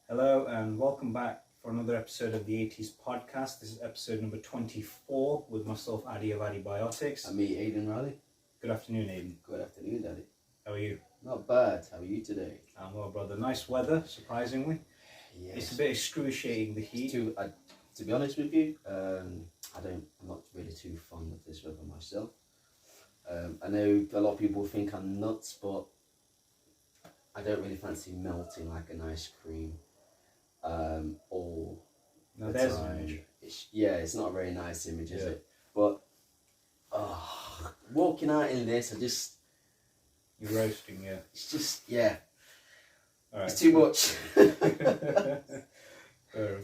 Hello and welcome back for another episode of the AAT'S Podcast. This is episode number 24 with myself, Adi of Adibiotics. And me, Aidan Riley. Good afternoon, Aidan. Good afternoon, Daddy. How are you? Not bad. How are you today? I'm well, brother. Nice weather, surprisingly. Yes. It's a bit excruciating, the heat. To be honest with you, I'm not really too fond of this weather myself. I know a lot of people think I'm nuts, but I don't really fancy melting like an ice cream. All Now the there's time. an image. It's not a very nice image, is it? But walking out in this, You're roasting, yeah. it's just, yeah. All right. It's too much. Fair.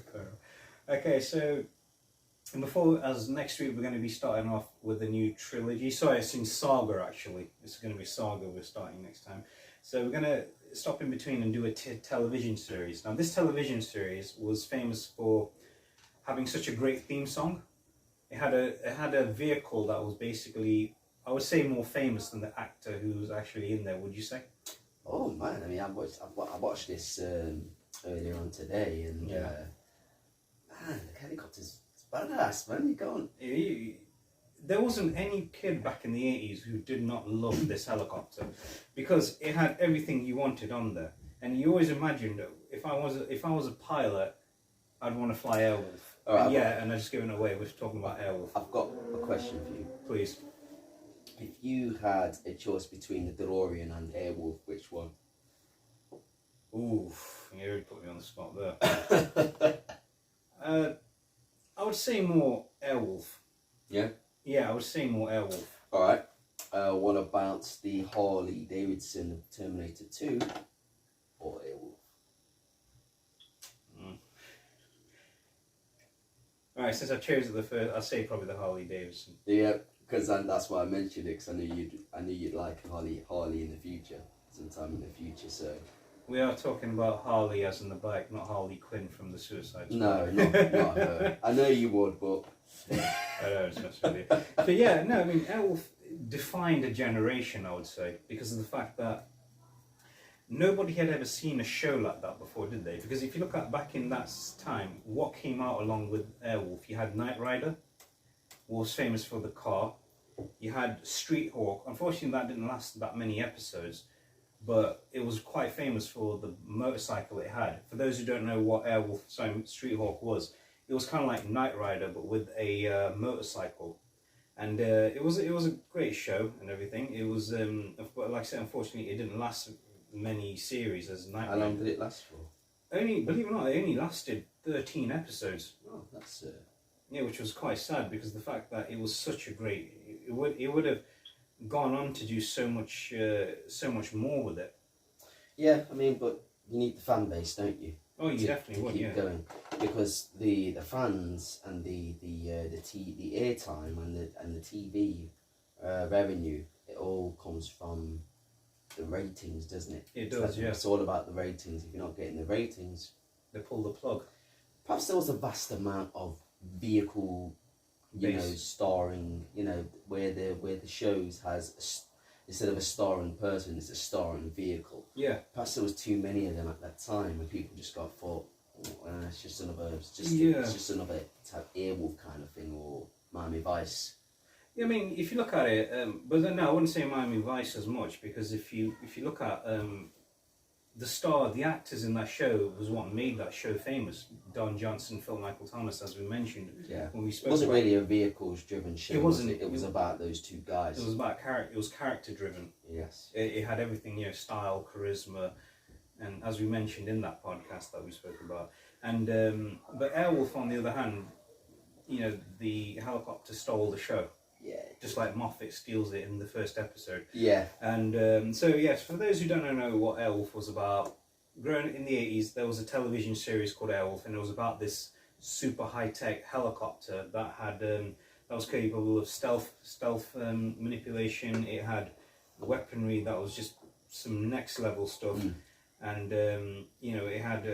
Okay, so as next week we're going to be starting off with a new trilogy. Sorry, it's in Saga actually. It's going to be Saga we're starting next time. So we're going to stop in between and do a television series. Now this television series was famous for having such a great theme song. It had a vehicle that was basically, I would say, more famous than the actor who was actually in there. Would you say? Oh man, I mean, I watched this earlier on today, and Yeah. Man, the helicopter's badass, man. You go on. There wasn't any kid back in the 80s who did not love this helicopter because it had everything you wanted on there. And you always imagined if I was a pilot, I'd want to fly Airwolf. Right, And I just given away. We're talking about Airwolf. I've got a question for you. Please. If you had a choice between the DeLorean and Airwolf, which one? Oof, you really put me on the spot there. I would say more Airwolf. Yeah. Yeah, I would say more Airwolf. All right. What about the Harley Davidson Terminator 2 or Airwolf? All right, since I chose it the first, I'll say probably the Harley Davidson. Yeah, because that's why I mentioned it. Because I knew you'd like Harley in the future, sometime in the future. So. We are talking about Harley as in the bike, not Harley Quinn from the Suicide Squad. No, not her. I know you would, but. I know, it's not really. But yeah, no, I mean, Airwolf defined a generation, I would say, because of the fact that nobody had ever seen a show like that before, did they? Because if you look at back in that time, what came out along with Airwolf, you had Knight Rider, was famous for the car. You had Street Hawk. Unfortunately, that didn't last that many episodes, but it was quite famous for the motorcycle it had. For those who don't know what Street Hawk was, it was kind of like Knight Rider, but with a motorcycle. And it was a great show and everything. It was, like I said, unfortunately, it didn't last many series as Knight Rider. How long did it last for? Believe it or not, it only lasted 13 episodes. Oh, that's Yeah, which was quite sad because of the fact that it was such a great. It would have gone on to do so much more with it. Yeah, I mean, but you need the fan base, don't you? Oh, you definitely would, keep going, because the fans and the airtime and the TV revenue, it all comes from the ratings, doesn't it? It does, yeah. It's all about the ratings. If you're not getting the ratings, they pull the plug. Perhaps there was a vast amount of vehicle, starring, where the shows has instead of a starring person, it's a starring vehicle. Yeah. Perhaps there was too many of them at that time, and people just thought, it's just another type Airwolf kind of thing, or Miami Vice. Yeah, I mean, if you look at it, but then no, I wouldn't say Miami Vice as much, because if you look at the actors in that show was what made that show famous. Don Johnson, Phil Michael Thomas, as we mentioned. Yeah. When we spoke. It wasn't really a vehicles-driven show. It wasn't. It was about those two guys. It was about character. It was character-driven. Yes. It had everything, style, charisma, and as we mentioned in that podcast that we spoke about. And but Airwolf, on the other hand, the helicopter stole the show. Yeah. Just like Moffat steals it in the first episode. Yeah. And so yes, for those who don't know what Airwolf was about, growing in the 80s, there was a television series called Airwolf, and it was about this super high-tech helicopter that had that was capable of stealth manipulation. It had weaponry that was just some next level stuff, and it had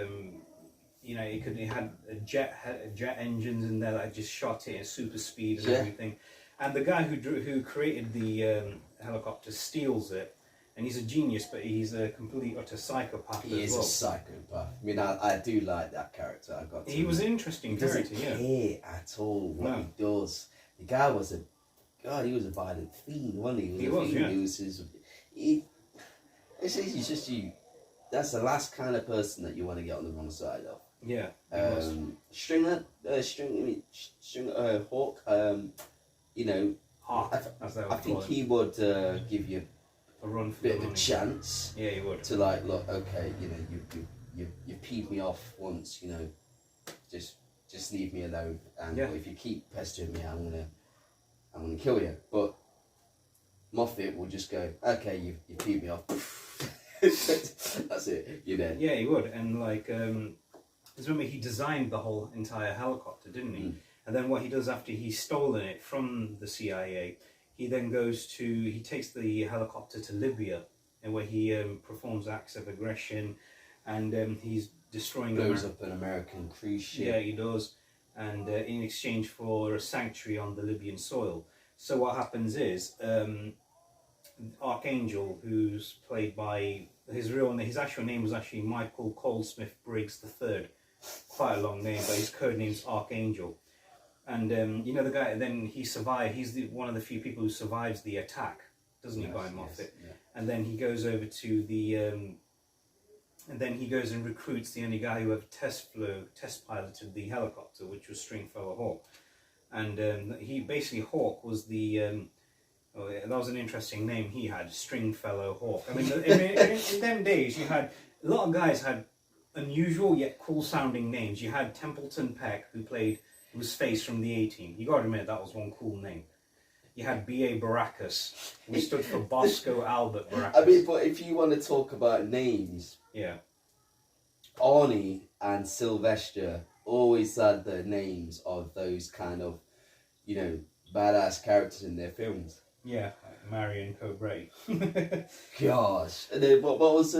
it had jet engines in there that just shot it at super speed and everything. And the guy who created the helicopter steals it, and he's a genius, but he's a complete utter psychopath as well. He is a psycho. psychopath. I mean, I do like that character. I got. He was an interesting character. He Yeah. doesn't care at all what he does. The guy was he was a violent fiend, wasn't he? He was, yeah. He's just you. That's the last kind of person that you want to get on the wrong side of. Yeah. Stringer, Hawk. You know, Hawk, I think he would give you a run for bit of a chance. Yeah, he would. To like, look, okay, you know, you peed me off once, you know, just leave me alone, and if you keep pestering me, I'm gonna kill you. But Moffat will just go, okay, you peed me off. That's it. You're dead. Yeah, he would, and like, because remember he designed the whole entire helicopter, didn't he? And then what he does after he's stolen it from the CIA, he then he takes the helicopter to Libya, and where he performs acts of aggression, and he's destroying. Blows up an American cruise ship. Yeah, he does, and in exchange for a sanctuary on the Libyan soil. So what happens is, Archangel, who's played by his actual name was actually Michael Colesmith Briggs III, quite a long name, but his code name's Archangel. And you know the guy. Then he survived. He's one of the few people who survives the attack, doesn't he, by Moffat? Yeah. And then he goes over to the, and then he goes and recruits the only guy who ever test piloted the helicopter, which was Stringfellow Hawk. And he basically Hawk was the. That was an interesting name he had, Stringfellow Hawk. I mean, in them days, you had a lot of guys had unusual yet cool sounding names. You had Templeton Peck, who was Face from the A-Team. You got to admit that was one cool name. You had B.A. Baracus, who stood for Bosco Albert Baracus. I mean, but if you want to talk about names, Arnie and Sylvester always had the names of those kind of, you know, badass characters in their films. Yeah, Marion Cobray. Gosh, and then what was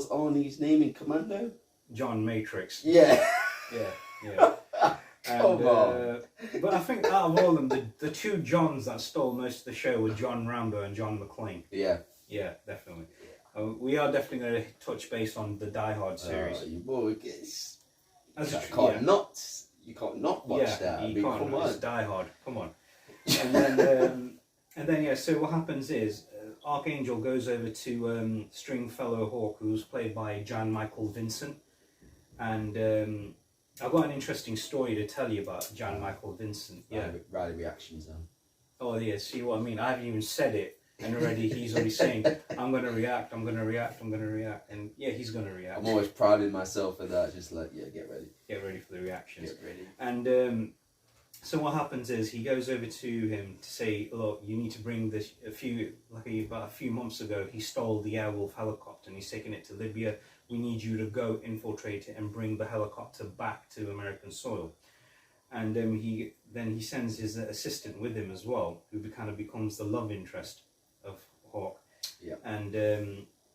Arnie's name in Commando? John Matrix. Yeah. Yeah. Come on. But I think out of all of them, the two Johns that stole most of the show were John Rambo and John McClane. Yeah. Yeah, definitely. We are definitely going to touch base on the Die Hard series. You can't not watch that. You can't. Come on. It's Die Hard. Come on. And then, so what happens is Archangel goes over to Stringfellow Hawk, who's played by Jan Michael Vincent, and I've got an interesting story to tell you about Jan Michael Vincent. Yeah, Riley reactions then. Oh yeah, see what I mean? I haven't even said it, and already he's already saying, "I'm going to react. I'm going to react. I'm going to react." And yeah, he's going to react. I'm always priding myself for that. Just like, yeah, get ready. Get ready for the reactions. Get ready. And so what happens is he goes over to him to say, "Look, you need to bring this." About a few months ago, he stole the Airwolf helicopter and he's taking it to Libya. We need you to go infiltrate it and bring the helicopter back to American soil. And he sends his assistant with him as well, who kind of becomes the love interest of Hawk. Yeah. And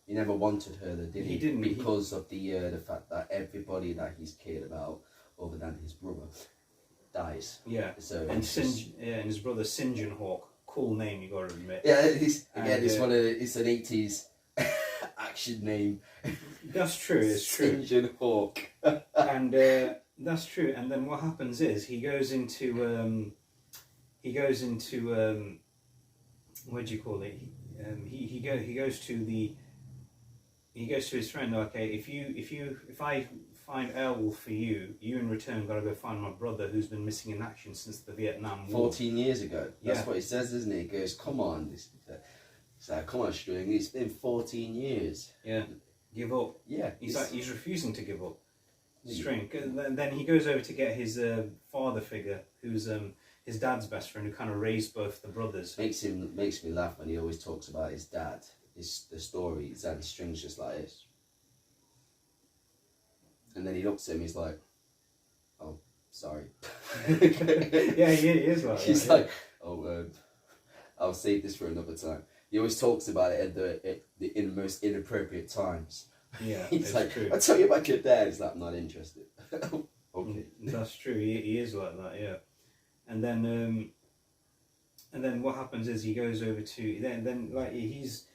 he never wanted her, though, did he? He didn't. Because of the fact that everybody that he's cared about, other than his brother, dies. Yeah. So and his brother St. John Hawk. Cool name, you got to admit. Yeah. It's an 80s action name. That's true. It's true. St. John Hawk. And that's true. And then what happens is he goes into what do you call it? He goes to his friend. Okay, if I find Airwolf for you, you in return got to go find my brother who's been missing in action since the Vietnam War. 14 years ago. That's what he says, isn't it? He goes, "Come on, come on, String. It's been 14 years. Yeah, give up." Yeah, he's refusing to give up. String. Then he goes over to get his father figure, who's his dad's best friend, who kind of raised both the brothers. Makes me laugh when he always talks about his dad, the stories, and String's just like this. And then he looks at him, he's like, "Oh, sorry." Yeah, he is like He's that, like, "Oh, I'll save this for another time." He always talks about it in the most inappropriate times. Yeah, he's like, true. "I'll tell you about your dad." He's like, "I'm not interested." Okay. That's true. He is like that. Yeah. And then what happens is he goes over to then like he's.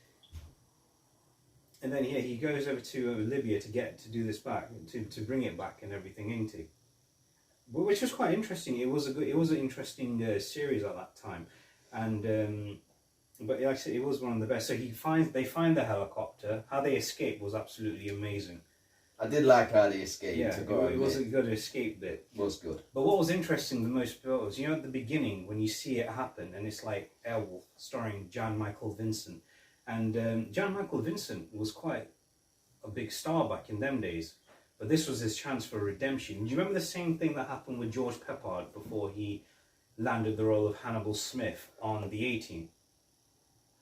and then he goes over to Libya to do this back, to bring it back and everything into, which was quite interesting. It was an interesting series at that time, and but like I said, it was one of the best. So they find the helicopter. How they escape was absolutely amazing. I did like how they escaped. Yeah, it was a good escape bit. Was good. But what was interesting the most was, at the beginning when you see it happen, and it's like Airwolf, starring Jan Michael Vincent, and Jan Michael Vincent was quite a big star back in them days. But this was his chance for redemption. Do you remember the same thing that happened with George Peppard before he landed the role of Hannibal Smith on the A-Team?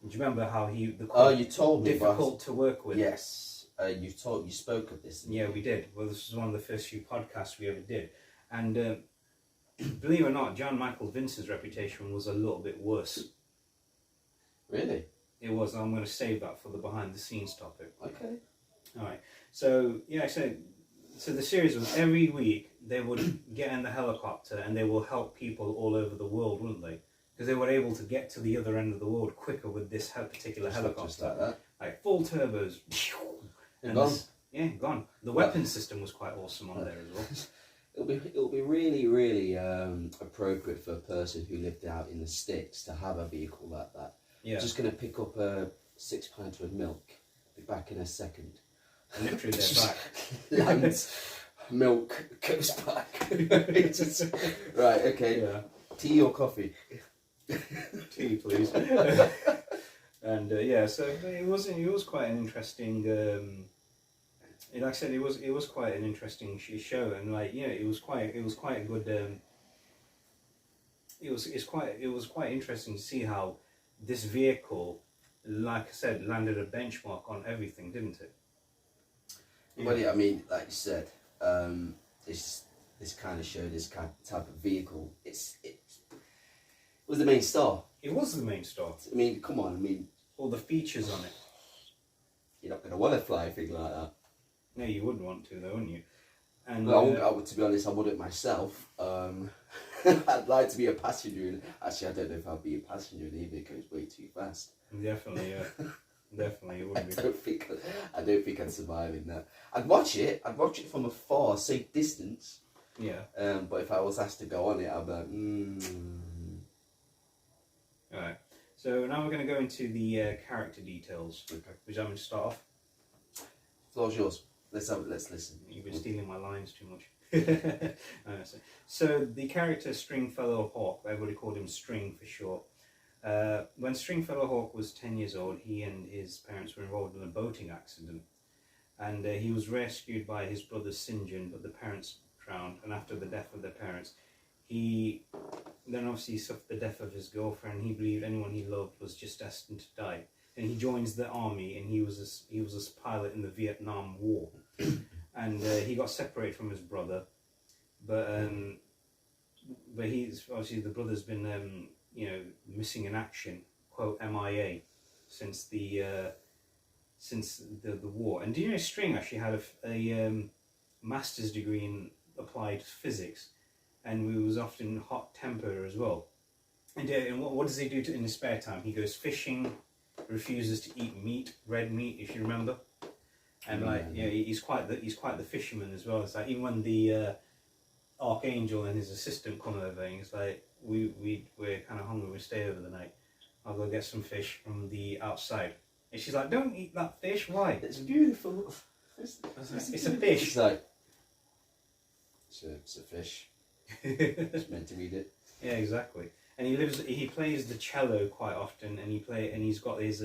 Do you remember how you told me difficult to work with? Yes. You spoke of this. Yeah, we did. Well, this was one of the first few podcasts we ever did. And believe it or not, Jan Michael Vincent's reputation was a little bit worse. Really? It was. I'm going to save that for the behind the scenes topic. Okay. All right. So, so the series was every week they would get in the helicopter and they will help people all over the world, wouldn't they? Because they were able to get to the other end of the world quicker with this particular helicopter. Just like that. Like full turbos. And gone. Gone. The weapon system was quite awesome on there as well. It'll be really, really appropriate for a person who lived out in the sticks to have a vehicle like that. Yeah. Just going to pick up a 6 pints of milk. Be back in a second. And literally they're back. Lands, milk, goes back. Right, okay. Yeah. Tea or coffee? Tea, please. And so it was quite an interesting. Like I said, it was quite an interesting show, and it was quite a good. It was quite interesting to see how this vehicle, like I said, landed a benchmark on everything, didn't it? Yeah. Well, yeah, I mean, like you said, this kind of show, this type of vehicle, it was the main star. It was the main star. I mean, come on, all the features on it. You're not going to want to fly a thing like that. No, you wouldn't want to, though, wouldn't you? And to be honest, I wouldn't myself. I'd like to be a passenger. Actually, I don't know if I'd be a passenger in either. It goes way too fast. Definitely, yeah. Definitely, it would be. I don't think I'd survive in that. I'd watch it from a far, safe distance. Yeah. But if I was asked to go on it, I'd be like, Alright. So now we're going to go into the character details. Okay. Which I'm going to start off. Floor's yours. Let's listen. You've been stealing my lines too much. So the character Stringfellow Hawk, everybody called him String for short. When Stringfellow Hawk was 10 years old, he and his parents were involved in a boating accident. And he was rescued by his brother St. John, but the parents drowned. And after the death of their parents, he then obviously suffered the death of his girlfriend. He believed anyone he loved was just destined to die. And he joins the army, and he was a pilot in the Vietnam War. And he got separated from his brother, but he's obviously, the brother's been missing in action, quote MIA, since the war. And do you know String actually had a master's degree in applied physics, and he was often hot tempered as well. And what does he do in his spare time? He goes fishing, refuses to eat meat, red meat, if you remember. And he's quite the fisherman as well. It's like even when the Archangel and his assistant come over, and he's like, we're kind of hungry, we'll stay over the night. I'll go get some fish from the outside. And she's like, don't eat that fish. Why? It's beautiful. It's a fish. It's like, it's a fish. It's meant to eat it. Yeah, exactly. And he plays the cello quite often, and he's got his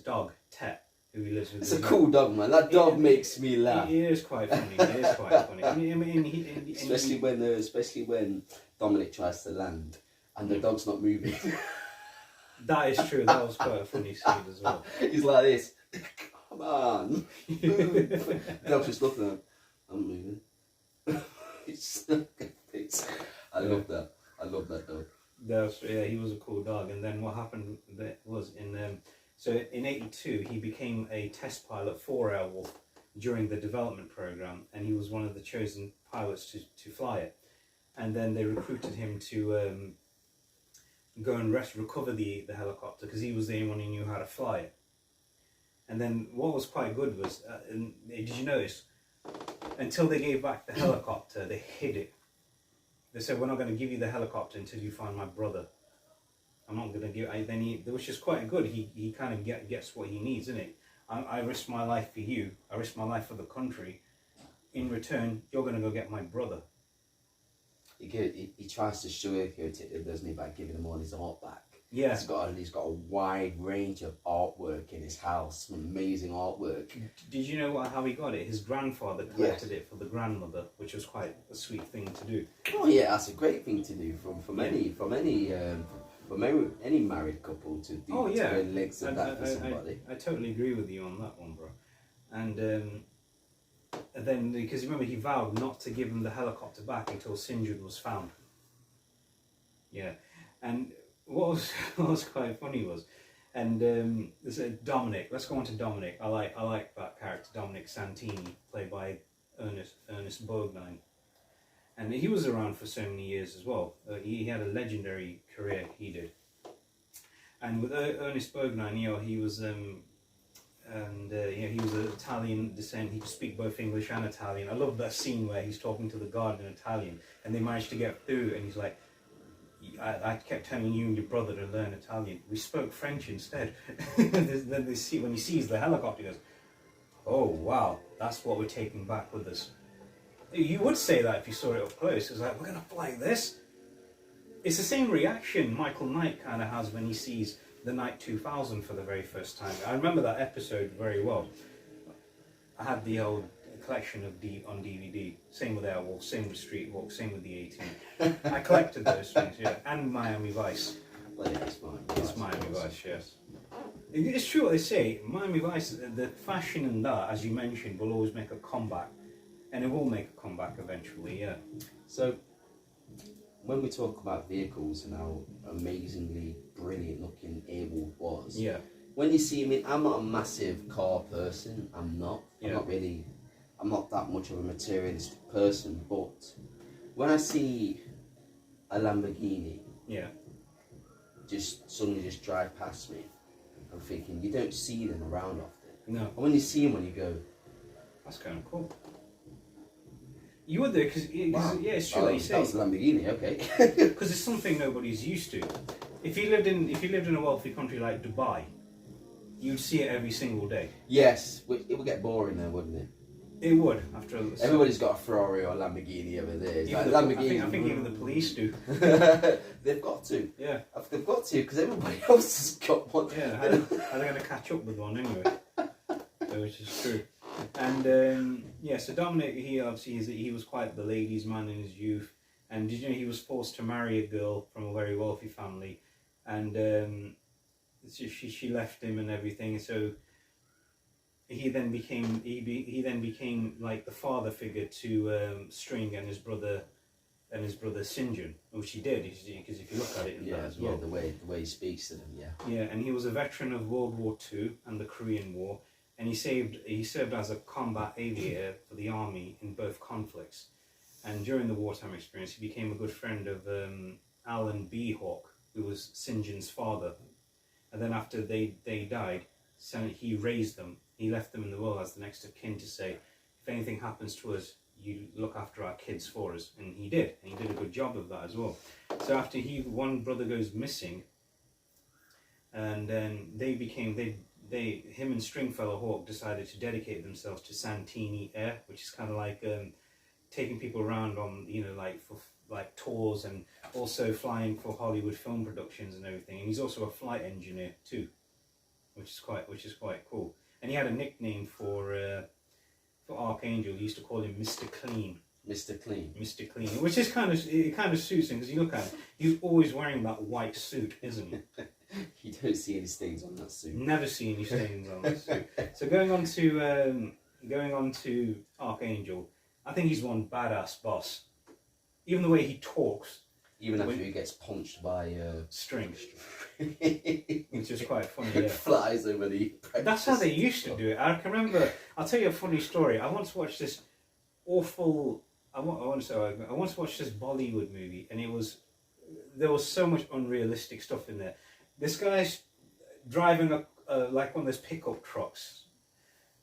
dog Tet, who he lives with. It's a cool dog, man. That dog makes me laugh. It is quite funny. It is quite funny. Especially when Dominic tries to land and the dog's not moving. That is true. That was quite a funny scene as well. He's like this. Come on. The dog's just looking at him. I'm moving. I love that. I love that dog. He was a cool dog. And then what happened was in '82 he became a test pilot for Airwolf during the development program, and he was one of the chosen pilots to fly it. And then they recruited him to go and recover the helicopter, because he was the only one who knew how to fly it. And then what was quite good was, and did you notice, until they gave back the helicopter, they hid it. They said, we're not going to give you the helicopter until you find my brother. I'm not going to give, which is quite good. He kind of gets what he needs, isn't it? I risk my life for you. I risk my life for the country. In return, you're going to go get my brother. He tries to sugarcoat it, doesn't he, by giving him all his art back. Yeah. He's got a wide range of artwork in his house, some amazing artwork. Did you know how he got it? His grandfather collected it for the grandmother, which was quite a sweet thing to do. Oh yeah, that's a great thing to do from any married couple to do to legs of that for somebody. I totally agree with you on that one, bro. And then, because remember, he vowed not to give him the helicopter back until Sinjin was found. Yeah, and what was quite funny was, and Dominic. Let's go on to Dominic. I like that character, Dominic Santini, played by Ernest Borgnine, and he was around for so many years as well. He had a legendary career. He did, and with Ernest Borgnine, he was. He was of Italian descent. He could speak both English and Italian. I love that scene where he's talking to the guard in Italian, and they managed to get through. And he's like, "I kept telling you and your brother to learn Italian. We spoke French instead." Then they see when he sees the helicopter, he goes, "Oh wow, that's what we're taking back with us." You would say that if you saw it up close. It's like, we're gonna fly this. It's the same reaction Michael Knight kind of has when he sees the Knight 2000 for the very first time. I remember that episode very well. I had the old collection on DVD. Same with Airwolf, same with Streetwalk, same with the A-Team. I collected those things, yeah. And Miami Vice. Well, yeah, it's Miami Vice, yes. It's true what they say. Miami Vice, the fashion and that, as you mentioned, will always make a comeback. And it will make a comeback eventually, yeah. So, when we talk about vehicles and how amazingly brilliant looking Airwolf was, when you see me, I'm not a massive car person. I'm not that much of a materialistic person. But when I see a Lamborghini, suddenly drive past me, I'm thinking, you don't see them around often. No. And when you see one, you go, that's kind of cool. You would though, because it's true. Like you say, that was a Lamborghini, okay. Because it's something nobody's used to. If you lived in a wealthy country like Dubai, you'd see it every single day. Yes, it would get boring there, wouldn't it? It would after. Everybody's got a Ferrari or a Lamborghini over there. I think even the police do. They've got to. Yeah. They've got to, because everybody else has got one. Yeah, how are they going to catch up with one anyway? Which is true. And so Dominic, he was quite the ladies' man in his youth, and did you know he was forced to marry a girl from a very wealthy family, and she left him and everything. So he then became like the father figure to String and his brother Sinjin, which he did, because if you look at it in that as well, the way he speaks to them, and he was a veteran of World War II and the Korean War. And he served as a combat aviator for the army in both conflicts. And during the wartime experience, he became a good friend of Alan B. Hawke, who was Sinjin's father. And then after they died, he raised them. He left them in the world as the next of kin to say, if anything happens to us, you look after our kids for us. And he did. And he did a good job of that as well. So after one brother goes missing, and then him and Stringfellow Hawke decided to dedicate themselves to Santini Air, which is kind of like taking people around on, for tours, and also flying for Hollywood film productions and everything. And he's also a flight engineer too, which is quite cool. And he had a nickname for Archangel. He used to call him Mr. Clean. Mr. Clean. Mr. Clean, which is kind of suits him, because you look at him, he's always wearing that white suit, isn't he? You don't see any stains on that suit. Never see any stains on that suit. So going on to Archangel, I think he's one badass boss. Even the way he talks. Even after he gets punched by String. Which is quite funny. Yeah. Flies over the. That's how they used to do it. I can remember. I'll tell you a funny story. I once watched this awful. I once watched this Bollywood movie, and there was so much unrealistic stuff in there. This guy's driving like one of those pickup trucks,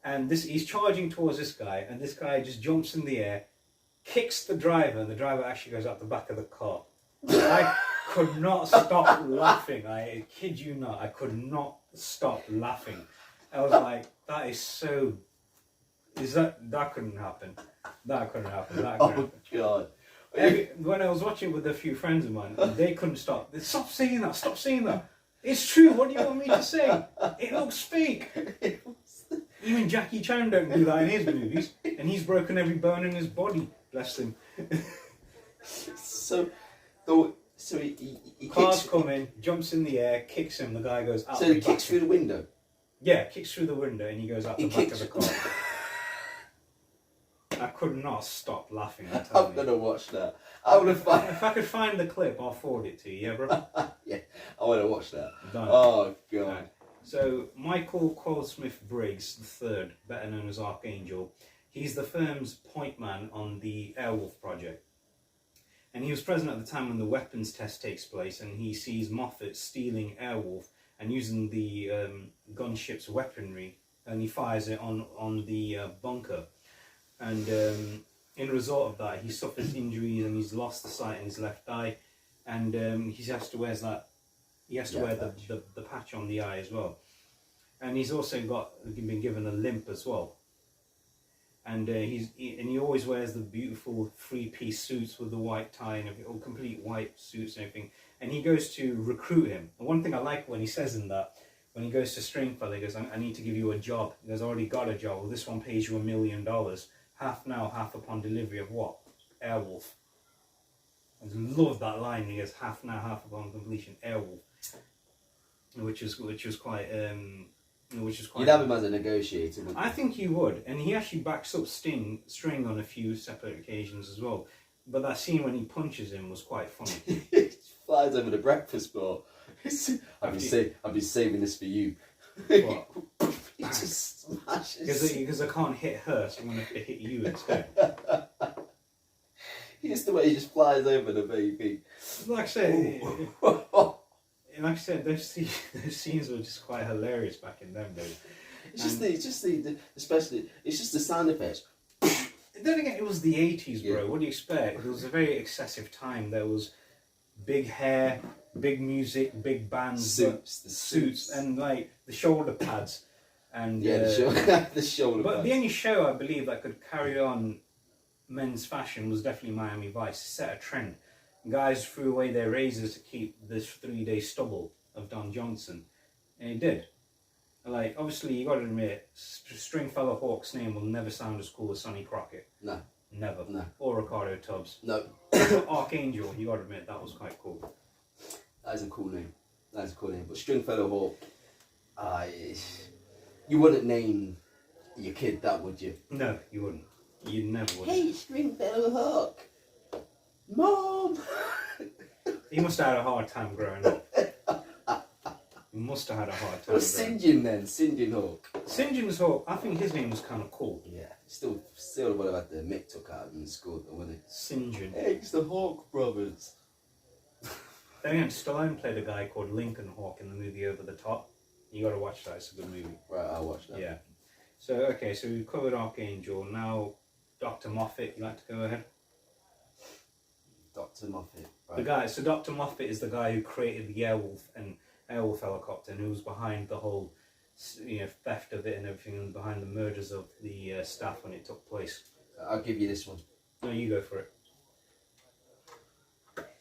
and he's charging towards this guy, and this guy just jumps in the air, kicks the driver, and the driver actually goes out the back of the car. I could not stop laughing. I kid you not, I could not stop laughing. I was like, that is so. That couldn't happen. That couldn't happen. That couldn't happen. God. When I was watching with a few friends of mine, they couldn't stop. They, stop saying that. Stop saying that. It's true. What do you want me to say? It looks fake. Even Jackie Chan don't do that in his movies, and he's broken every bone in his body. Bless him. So he Cars kicks, come in, jumps in the air, kicks him. The guy goes out. so he kicks through the window. Yeah, kicks through the window, and he goes out the back of the car. I could not stop laughing. I'm gonna watch that. I would have If I could find the clip, I'll forward it to you. Yeah, bro. Yeah, I want to watch that. Done. Oh God. Right. So Michael Colesmith Briggs III, better known as Archangel, he's the firm's point man on the Airwolf project, and he was present at the time when the weapons test takes place, and he sees Moffat stealing Airwolf and using the gunship's weaponry, and he fires it on the bunker. And in result of that, he suffers injuries and he's lost the sight in his left eye, and he has to wear the patch on the eye as well. And he's also been given a limp as well. And he always wears the beautiful 3-piece suits with the white tie and everything, all complete white suits and everything. And he goes to recruit him. And one thing I like when he says in that, when he goes to Stringfellow, he goes, I need to give you a job. He goes, I already got a job. Well, this one pays you $1 million. Half now, half upon delivery of what? Airwolf. I love that line. He goes, half now, half upon completion. Airwolf. Which was quite. You'd have him as a negotiator. I think you would, and he actually backs up String on a few separate occasions as well. But that scene when he punches him was quite funny. He flies over the breakfast bar. I've been saving this for you. What? He just smashes. Because I can't hit her, so I'm going to have to hit you instead. It's the way he just flies over the baby. Like I said, those scenes were just quite hilarious back in them days. Especially the sound effects. Then again, it was the 80s, bro. Yeah. What do you expect? It was a very excessive time. There was big hair, big music, big bands, suits, and like the shoulder pads. And the shoulder pads. But the only show I believe that could carry on men's fashion was definitely Miami Vice. It set a trend. Guys threw away their razors to keep this 3-day stubble of Don Johnson, and he did. Like, obviously, you got to admit, Stringfellow Hawk's name will never sound as cool as Sonny Crockett. No. Never. No. Or Ricardo Tubbs. No. Archangel, you got to admit, that was quite cool. That is a cool name. But Stringfellow Hawk, you wouldn't name your kid that, would you? No, you wouldn't. You never would. Hey, Stringfellow Hawk. Mom! He must have had a hard time growing up. He must have had a hard time. Well, St. John then, St. John Hawk. St. John's Hawk, I think his name was kind of cool. Yeah, still would have had the Mick took out in school, though, wouldn't it? St. John. Hey, it's the Hawk brothers. Then again, Stallone played a guy called Lincoln Hawk in the movie Over the Top. You got to watch that, it's a good movie. Right, I'll watch that. Yeah. So we've covered Archangel. Now, Dr. Moffat, you like to go ahead? Dr. Moffat. Right. The guy. So Dr. Moffat is the guy who created the Airwolf and Airwolf helicopter, and who was behind the whole, theft of it and everything, and behind the murders of the staff when it took place. I'll give you this one. No, you go for it.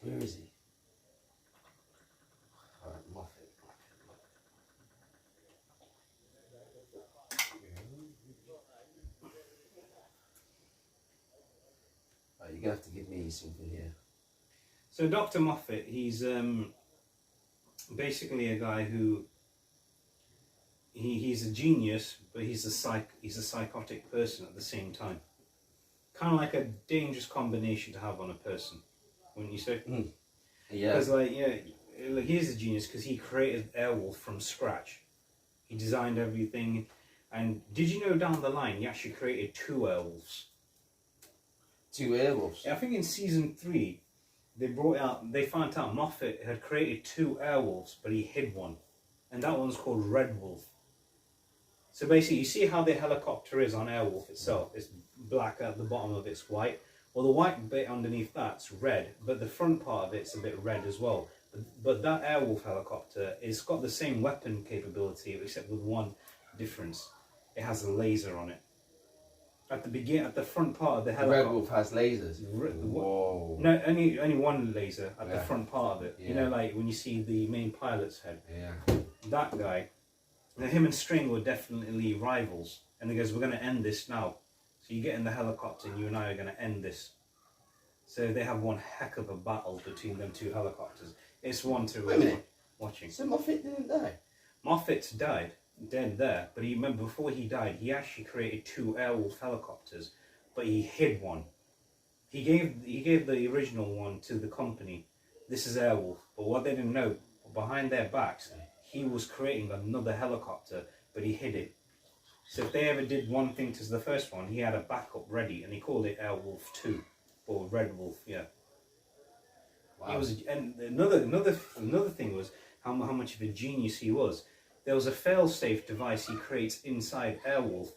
Where is he? Alright, Moffat. Right, you're gonna have to give me something here. So Dr. Moffat, he's basically a guy who he's a genius, but he's a psychotic person at the same time. Kind of like a dangerous combination to have on a person, wouldn't you say? Mm. Yeah. Because he's a genius because he created Airwolf from scratch. He designed everything, and did you know down the line he actually created 2 Airwolves? 2 Airwolves. I think in season 3. They found out Moffat had created 2 Airwolves, but he hid one. And that one's called Red Wolf. So basically, you see how the helicopter is on Airwolf itself. It's black at the bottom of it's white. Well, the white bit underneath that's red, but the front part of it's a bit red as well. But that Airwolf helicopter, it's got the same weapon capability, except with one difference. It has a laser on it. At the front part of the The helicopter. Red Wolf has lasers. Whoa. No, only one laser at the Yeah. front part of it. Yeah. You know, like when you see the main pilot's head. Yeah. That guy, now him and String were definitely rivals. And he goes, we're going to end this now. So you get in the helicopter and you and I are going to end this. So they have one heck of a battle between them two helicopters. It's one to Wait a minute. watching. So Moffat didn't die? Moffat's died, dead there. But he remember before he died, he actually created 2 Airwolf helicopters, but he hid one. He gave the original one to the company. This is Airwolf. But what they didn't know, behind their backs, he was creating another helicopter, but he hid it. So if they ever did one thing to the first one, he had a backup ready, and he called it Airwolf 2 or Red Wolf. Yeah. Wow. He was, and another thing was how much of a genius he was. There was a fail-safe device he creates inside Airwolf,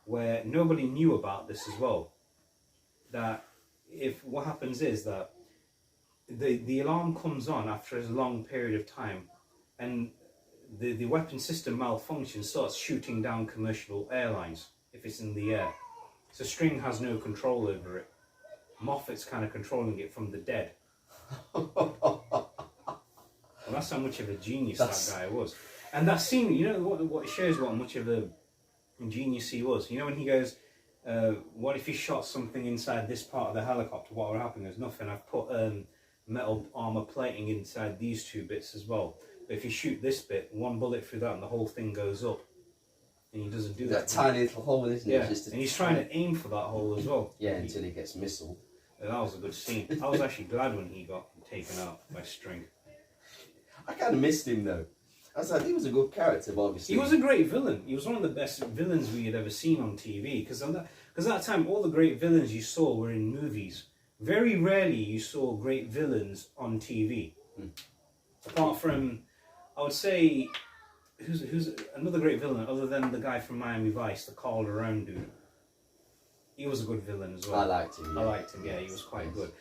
where nobody knew about this as well. That if what happens is that the alarm comes on after a long period of time, and the weapon system malfunctions, starts shooting down commercial airlines if it's in the air. So String has no control over it. Moffat's kind of controlling it from the dead. Well, that's how much of a genius that guy was. And that scene, you know what shows what much of a genius he was. You know when he goes, what if you shot something inside this part of the helicopter, what would happen? There's nothing. I've put metal armor plating inside these 2 bits as well. But if you shoot this bit, one bullet through that and the whole thing goes up. And he doesn't do that. That tiny little hole, isn't it? Yeah, Just and he's trying to aim for that hole as well. Yeah, until he gets missiled. That was a good scene. I was actually glad when he got taken out by String. I kind of missed him though. I was like, he was a good character, but obviously. He was a great villain. He was one of the best villains we had ever seen on TV. Because at that time, all the great villains you saw were in movies. Very rarely you saw great villains on TV. Apart from, I would say, who's another great villain other than the guy from Miami Vice, the Carl Around dude. He was a good villain as well. I liked him. Yeah. I liked him. Yeah, he was quite good.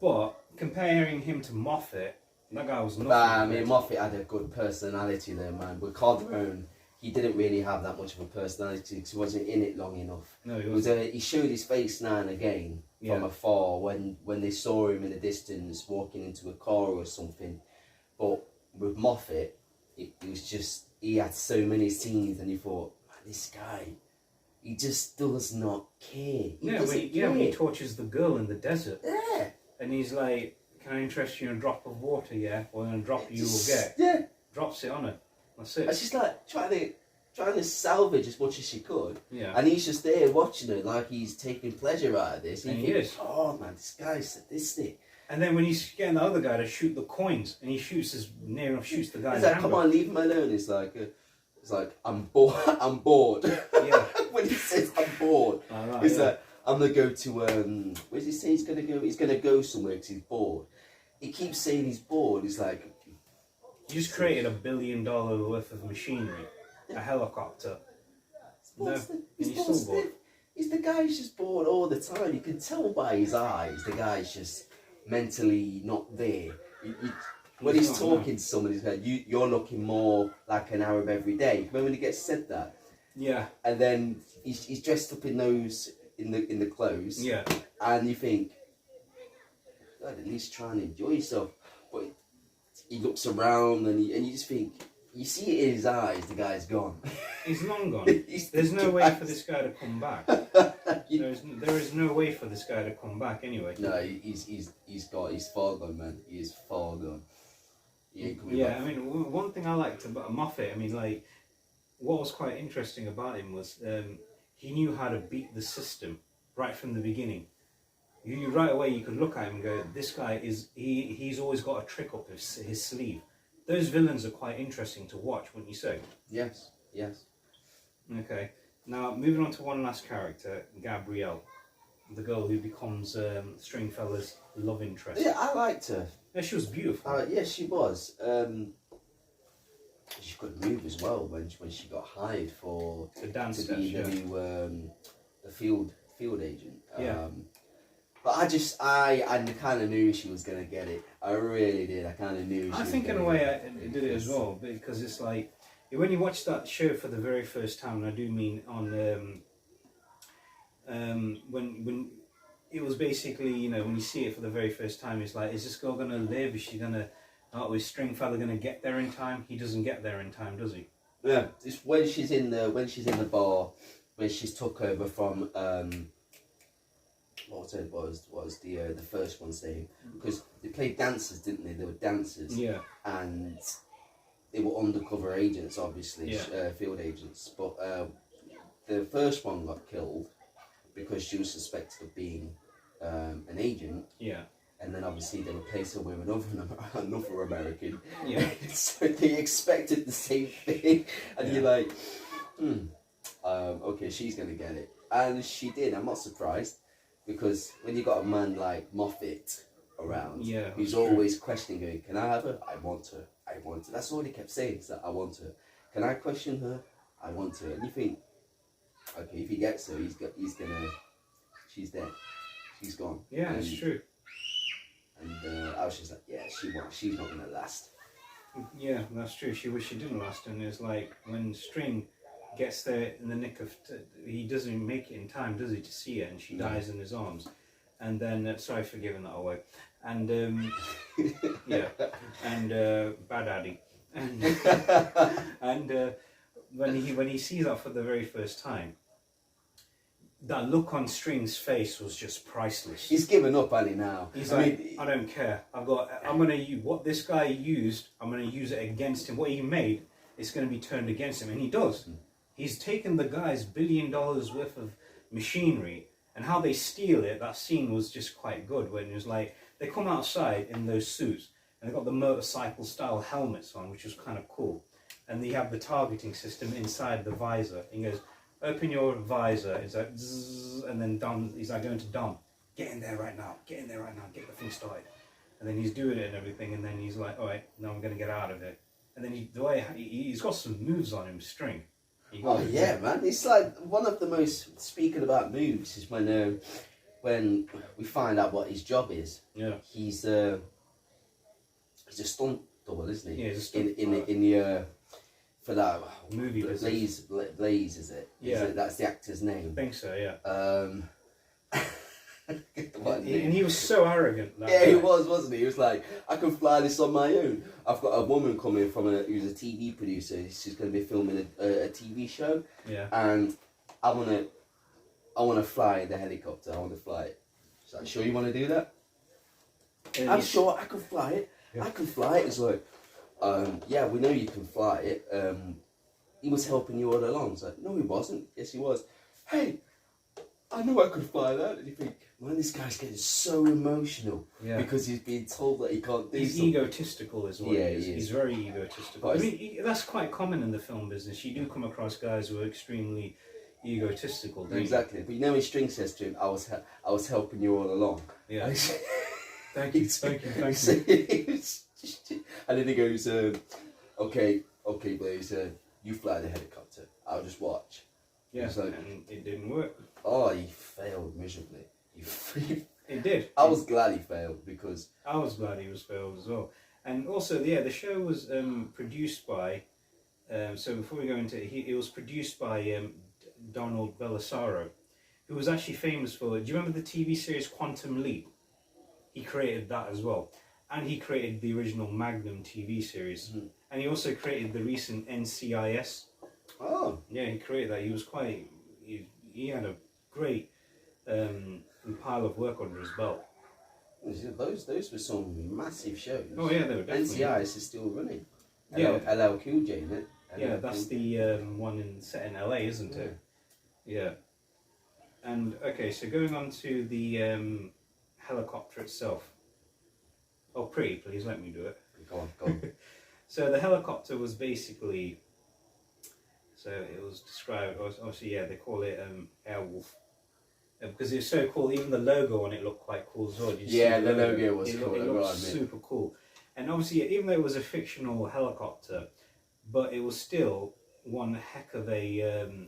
But comparing him to Moffat, that guy was nothing. I mean, Moffat had a good personality there, man. But Calderon, he didn't really have that much of a personality because he wasn't in it long enough. No, he wasn't. He showed his face now and again from afar when they saw him in the distance walking into a car or something. But with Moffat, it was just, he had so many scenes and you thought, man, this guy, he just does not care. When he tortures the girl in the desert. Yeah. And he's like, can I interest you in a drop of water, yeah? Well, then a drop you will get. Yeah. Drops it on her. That's it. And she's like trying to salvage as much as she could. Yeah. And he's just there watching it like he's taking pleasure out of this. And he thinks, is. oh man, this guy's sadistic. And then when he's getting the other guy to shoot the coins, and he shoots near enough shoots the guy. He's like, come on, leave him alone. It's like, I'm bored. I'm bored. Yeah. When he says I'm bored, it's like, I'm gonna go to where does he say he's gonna go? He's gonna go somewhere because he's bored. He keeps saying he's bored. He's like, you just created $1 billion worth of machinery, a helicopter. he's the guy who's just bored all the time. You can tell by his eyes the guy's just mentally not there. When he's talking to someone, he's like, you're looking more like an Arab every day. Remember when he gets said that? Yeah. And then he's dressed up in those in the clothes. Yeah. And you think, God, at least try and enjoy yourself. But he looks around and you just think, you see it in his eyes, the guy's gone. He's long gone. There's no way for this guy to come back. There is no way for this guy to come back anyway. No, he's far gone, man. He is far gone. He ain't coming Yeah, back. I mean, one thing I liked about Moffat, I mean, like, what was quite interesting about him was he knew how to beat the system right from the beginning. You right away you could look at him and go, this guy he's always got a trick up his sleeve. Those villains are quite interesting to watch, wouldn't you say? Yes. Okay. Now moving on to one last character, Gabrielle, the girl who becomes Stringfeller's love interest. Yeah, I liked her. Yeah, she was beautiful. Yeah, she was. she couldn't move as well when she got hired for The dance to be steps, the new the field agent. Yeah. But I kind of knew she was gonna get it. I really did. I kind of knew. I think in a way I did it as well, because it's like when you watch that show for the very first time, and I do mean on when it was basically, you know, when you see it for the very first time, it's like, is this girl gonna live? Is she gonna? Is Stringfellow gonna get there in time? He doesn't get there in time, does he? Yeah, it's when she's in the bar, when she's took over from what was the first one's name, because they played dancers, didn't they? They were dancers. Yeah. And they were undercover agents, obviously, Yeah. field agents. But the first one got killed because she was suspected of being an agent. Yeah. And then obviously they replaced her with another American. Yeah. So they expected the same thing, and you're like, okay, she's gonna get it, and she did. I'm not surprised, because when you got a man like Moffat around, who's always questioning her, can I have her? I want her. I want her. That's all he kept saying, is that I want her. Can I question her? I want her. And you think, okay, if he gets her, she's dead. She's gone. Yeah, it's true. And I was just like, yeah, she's not gonna last. Yeah, that's true. She didn't last, and it's like when String gets there in the nick of, he doesn't make it in time, does he, to see her, and she dies in his arms, and then sorry for giving that away, and yeah, and Bad Addy, and when he sees that for the very first time, that look on String's face was just priceless. He's given up on it now. He's I don't care. I'm gonna use what this guy used. I'm gonna use it against him. What he made, it's gonna be turned against him, and he does. He's taken the guy's $1 billion worth of machinery, and how they steal it. That scene was just quite good, when it was like they come outside in those suits, and they got the motorcycle style helmets on, which was kind of cool, and they have the targeting system inside the visor. And he goes, open your visor. It's like, zzz, and then Dom, he's like going to Dom, get in there right now, get the thing started. And then he's doing it and everything, and then he's like, all right, now I'm going to get out of it. And then he's got some moves on him, String. Oh yeah, man! It's like one of the most, speaking about moves, is when we find out what his job is. Yeah. He's a stunt double, isn't he? Yeah, he's a stunt in the for that movie Blaze, is it? Yeah. That's the actor's name. I think so, yeah. And he was so arrogant. Yeah, he was, wasn't he? He was like, I can fly this on my own. I've got a woman coming from who's a TV producer. She's going to be filming a TV show. Yeah. And I want to fly the helicopter. I want to fly it. She's like, sure you want to do that? I'm sure I can fly it. Yeah. I can fly it. It's like, yeah, we know you can fly it. He was helping you all along. It's like, no, he wasn't. Yes, he was. Hey, I know I could fly that. And you think, man, this guy's getting so emotional because he's being told that he can't do something. He's egotistical is what he is. He's very egotistical. I mean, that's quite common in the film business. You do come across guys who are extremely egotistical, don't exactly. you? But you know when String says to him, I was helping you all along. Yeah. Thank you. And then he goes, okay, Blaze, you fly the helicopter. I'll just watch. Yeah, like, and it didn't work. Oh, he failed miserably. It did. I was glad he failed, because... I was glad he was failed as well. And also, yeah, the show was produced by... so before we go into it, it was produced by Donald Bellisario, who was actually famous for... Do you remember the TV series Quantum Leap? He created that as well. And he created the original Magnum TV series. Mm-hmm. And he also created the recent NCIS. Oh. Yeah, he created that. He was quite... He had a great pile of work under his belt. Those were some massive shows. Oh yeah, they were definitely. NCIS is still running. Yeah. LL Cool J, isn't it? Yeah, that's the one set in LA, isn't it? Yeah. And okay, so going on to the helicopter itself. Oh, pretty please, let me do it. Go on. So the helicopter was basically... So it was described, obviously, yeah, they call it Airwolf. Because it's so cool, even the logo on it looked quite cool as well. Yeah, the logo was cool. It looked super cool. And obviously, even though it was a fictional helicopter, but it was still one heck of a.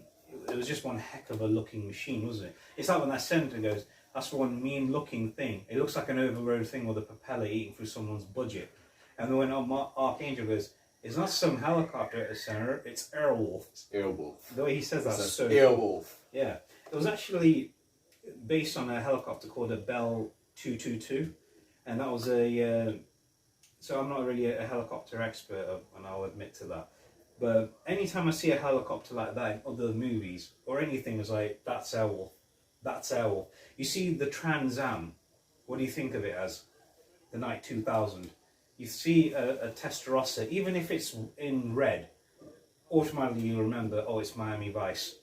It was just one heck of a looking machine, wasn't it? It's like when that senator goes, "That's one mean looking thing. It looks like an overrode thing with a propeller eating through someone's budget." And then when Archangel goes, "It's not some helicopter at the center. It's Airwolf." It's Airwolf. The way he says that, so Airwolf. yeah, it was actually based on a helicopter called a Bell 222, and that was a. So I'm not really a helicopter expert, and I'll admit to that. But anytime I see a helicopter like that in other movies or anything, it's like, that's Airwolf. That's Airwolf. You see the Trans Am. What do you think of it as? The Night 2000. You see a Testarossa, even if it's in red, automatically you remember, oh, it's Miami Vice.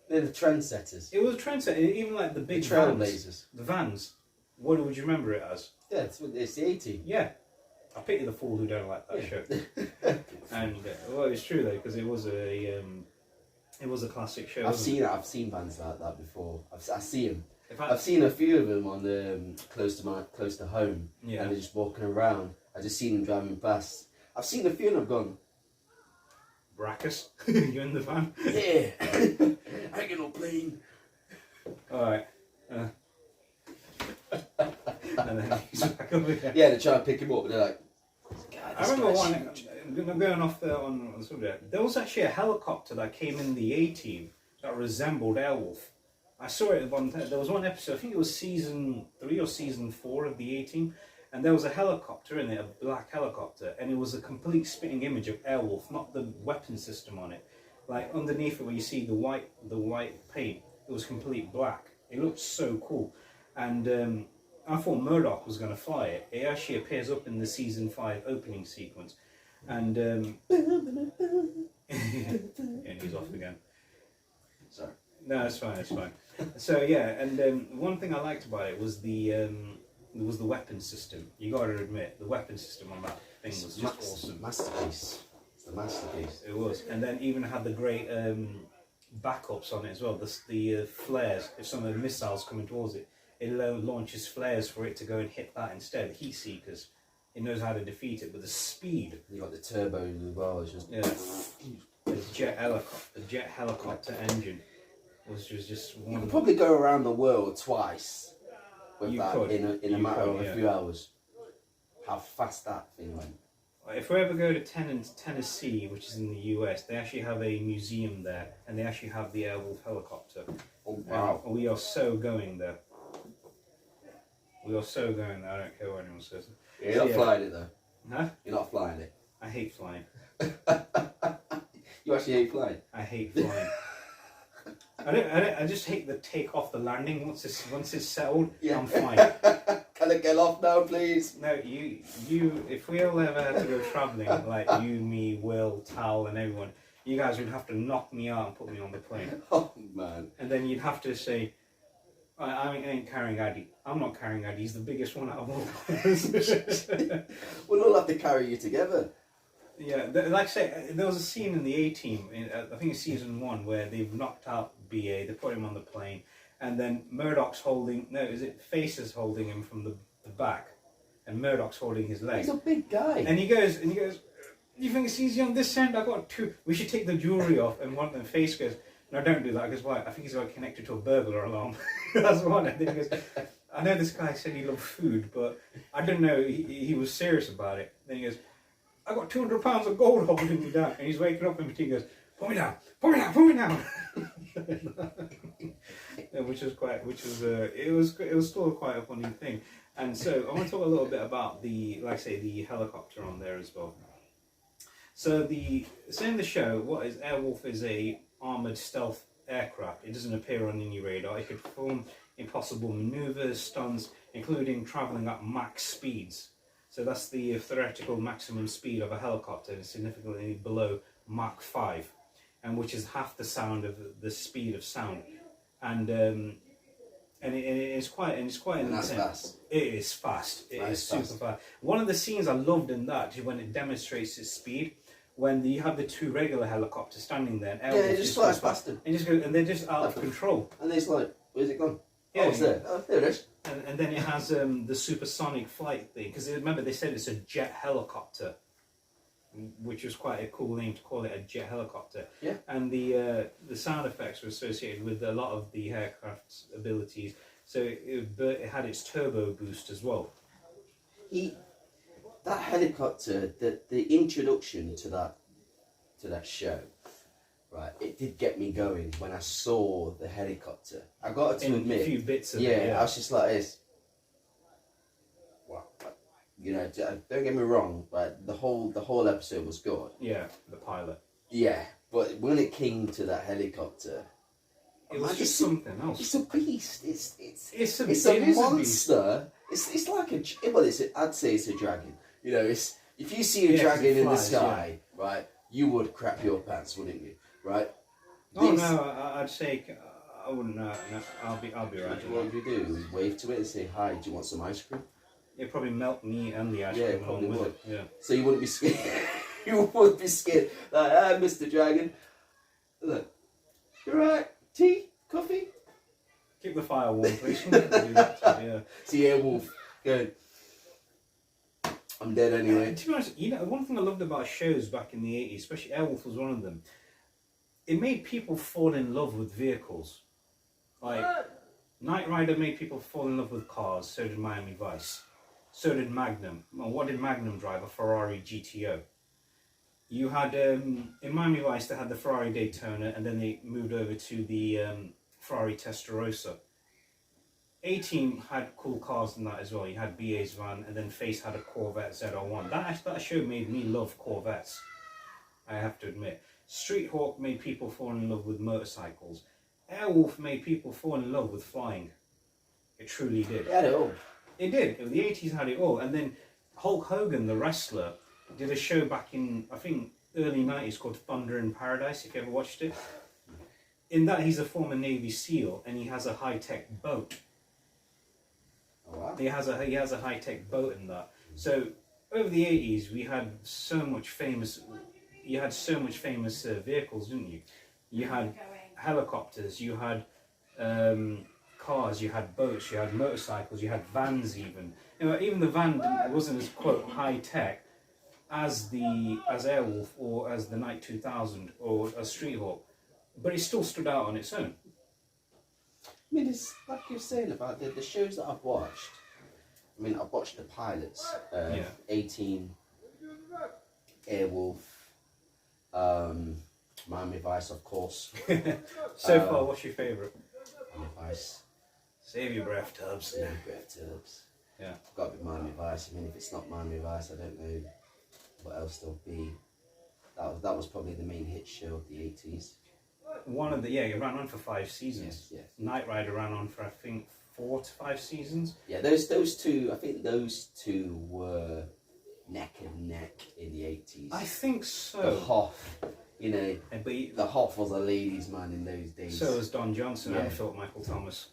They're the trendsetters. It was a trendsetter, even like the big trailblazers. The vans. What would you remember it as? Yeah, it's the A-Team. Yeah. I pity the fool who don't like that show. And well, it's true though, because it was a classic show. I've seen bands like that before. I see them. In fact, I've seen a few of them on close to home. Yeah. And they're just walking around. I just seen them driving past. I've seen a few and I've gone, Brackus, you in the van? yeah, I get on plane. All right. And then he's back over here. Yeah, they try and pick him up, but they're like, God, I remember one. I'm going off there on the subject. There was actually a helicopter that came in the A-Team that resembled Airwolf. I saw it on. There was one episode. I think it was season 3 or season 4 of the A-Team, and there was a helicopter in it, a black helicopter, and it was a complete spitting image of Airwolf, not the weapon system on it. Like underneath it, where you see the white paint, it was complete black. It looked so cool, and I thought Murdoch was going to fly it. It actually appears up in the season 5 opening sequence, and and he's off again. sorry. No, it's fine. It's fine. So yeah, and one thing I liked about it was the weapon system. You got to admit, the weapon system on that thing was just awesome. Masterpiece. It's the masterpiece. It was, and then even had the great backups on it as well. The flares. If some of the missiles coming towards it, it launches flares for it to go and hit that instead. The heat seekers. It knows how to defeat it, but the speed. You got the turbos as well. It's just the jet helicopter engine was just you one. could probably go around the world twice with You that could. in a You matter could, of a yeah. few hours. How fast that thing went. If we ever go to Tennessee, which is in the US, they actually have a museum there, and they actually have the Airwolf helicopter. Oh wow! And we are so going there. We are so going there. I don't care what anyone says. You're not flying it though. Huh? You're not flying it. I hate flying. You actually hate flying. I hate flying. I just hate the take off, the landing. Once it's settled, Yeah. I'm fine. Can I get off now, please? No, you. If we all ever had to go travelling, like you, me, Will, Tal, and everyone, you guys would have to knock me out and put me on the plane. Oh man! And then you'd have to say, I ain't carrying Addy. I'm not carrying Addy. He's the biggest one out of all. We'll all have to carry you together. Yeah, like I say, there was a scene in the A-Team, I think it's season 1, where they've knocked out BA, they put him on the plane, and then Murdoch's holding, Facer's holding him from the back, and Murdoch's holding his leg. He's a big guy. And he goes, you think it's easy on this end? I got 2. We should take the jewellery off. And one of them, Face goes, no, don't do that. Because why? I think he's got connected to a burglar alarm. That's one. And then he goes, I know this guy said he loved food, but I didn't know he was serious about it. Then he goes, I got 200 pounds of gold holding me down. And he's waking up in between, goes, put me down, put me down, put me down. Yeah, it was still quite a funny thing. And so I want to talk a little bit about the helicopter on there as well. So in the show, what is Airwolf is a armoured stealth aircraft. It doesn't appear on any radar. It could perform impossible manoeuvres, stunts, including travelling at mach speeds. So that's the theoretical maximum speed of a helicopter, and significantly below Mach 5, and which is half the sound of the speed of sound. And it's quite And that's intense. fast. It is fast. It is super Fast. fast. One of the scenes I loved in that is when it demonstrates its speed. When you have the 2 regular helicopters standing there, and Yeah, it just flies past them. and they're just out of control. And it's like, where's it gone? Yeah, Oh, it's there. Oh, there it is. And then it has the supersonic flight thing, because remember they said it's a jet helicopter. which was quite a cool name to call it, a jet helicopter. Yeah. And the sound effects were associated with a lot of the aircraft's abilities. So it had its turbo boost as well. That helicopter, the introduction to that show, right? It did get me going when I saw the helicopter. I got to admit, a few bits of it. yeah, I was just like this. Wow, you know, don't get me wrong, but the whole episode was good. Yeah, the pilot. Yeah, but when it came to that helicopter, It was just something else. it's a beast. It's a beast. monster. It's like I'd say it's a dragon. You know, it's if you see a dragon in the sky, right, you would crap your pants, wouldn't you? Right? I'd say I wouldn't. No, I'll be right. What would you do? Wave to it and say, "Hi, do you want some ice cream?" It'd probably melt me and the ice Yeah, cream it probably along with would. it. Yeah. So you wouldn't be scared. You would be scared. Like, Mr. Dragon. Look, you right? Tea, coffee. Keep the fire warm, please. Yeah. See Airwolf going. I'm dead anyway. To be honest, one thing I loved about shows back in the 80s, especially Airwolf was one of them, it made people fall in love with vehicles. Like, Knight Rider made people fall in love with cars, so did Miami Vice. So did Magnum. Well, what did Magnum drive? A Ferrari GTO. You had, in Miami Vice, they had the Ferrari Daytona, and then they moved over to the Ferrari Testarossa. A-Team had cool cars in that as well. You had BA's van, and then Face had a Corvette ZR1. That show made me love Corvettes, I have to admit. Street Hawk made people fall in love with motorcycles. Airwolf made people fall in love with flying. It truly did. It had it all. It did. The 80s had it all. And then Hulk Hogan, the wrestler, did a show back in, I think, early 90s called Thunder in Paradise, if you ever watched it. In that, he's a former Navy SEAL, and he has a high-tech boat. Oh, wow. He has a high-tech boat in that. So over the 80s, we had so much famous. You had so much famous vehicles, didn't you? You had helicopters. You had cars. You had boats. You had motorcycles. You had vans. Even even the van wasn't as quote high-tech as Airwolf or as the Knight 2000 or as Street Hawk, but it still stood out on its own. I mean, it's like you're saying about the shows that I've watched. I mean, I've watched the pilots. 18, Airwolf, Miami Vice, of course. So far, what's your favourite? Miami Vice. Save your breath, Tubbs. Save your breath, Tubbs. Yeah. It's got to be Miami Vice. I mean, if it's not Miami Vice, I don't know what else there'll be. That was probably the main hit show of the 80s. It ran on for 5 seasons. Yes. Knight Rider ran on for, I think, 4 to 5 seasons. Yeah, those two, I think those two were neck and neck in the 80s. I think so. The Hoff, the But Hoff was a ladies' man in those days. so was Don Johnson and Philip Michael Thomas.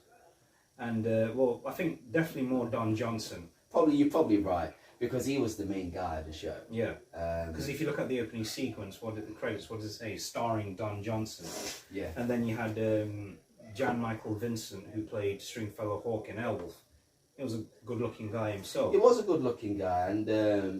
And, I think definitely more Don Johnson. You're probably right, because he was the main guy of the show. Yeah. Because if you look at the opening sequence, what does it say? Starring Don Johnson. Yeah. And then you had Jan Michael Vincent, who played Stringfellow Hawk in Airwolf. He was a good-looking guy himself. He was a good-looking guy, and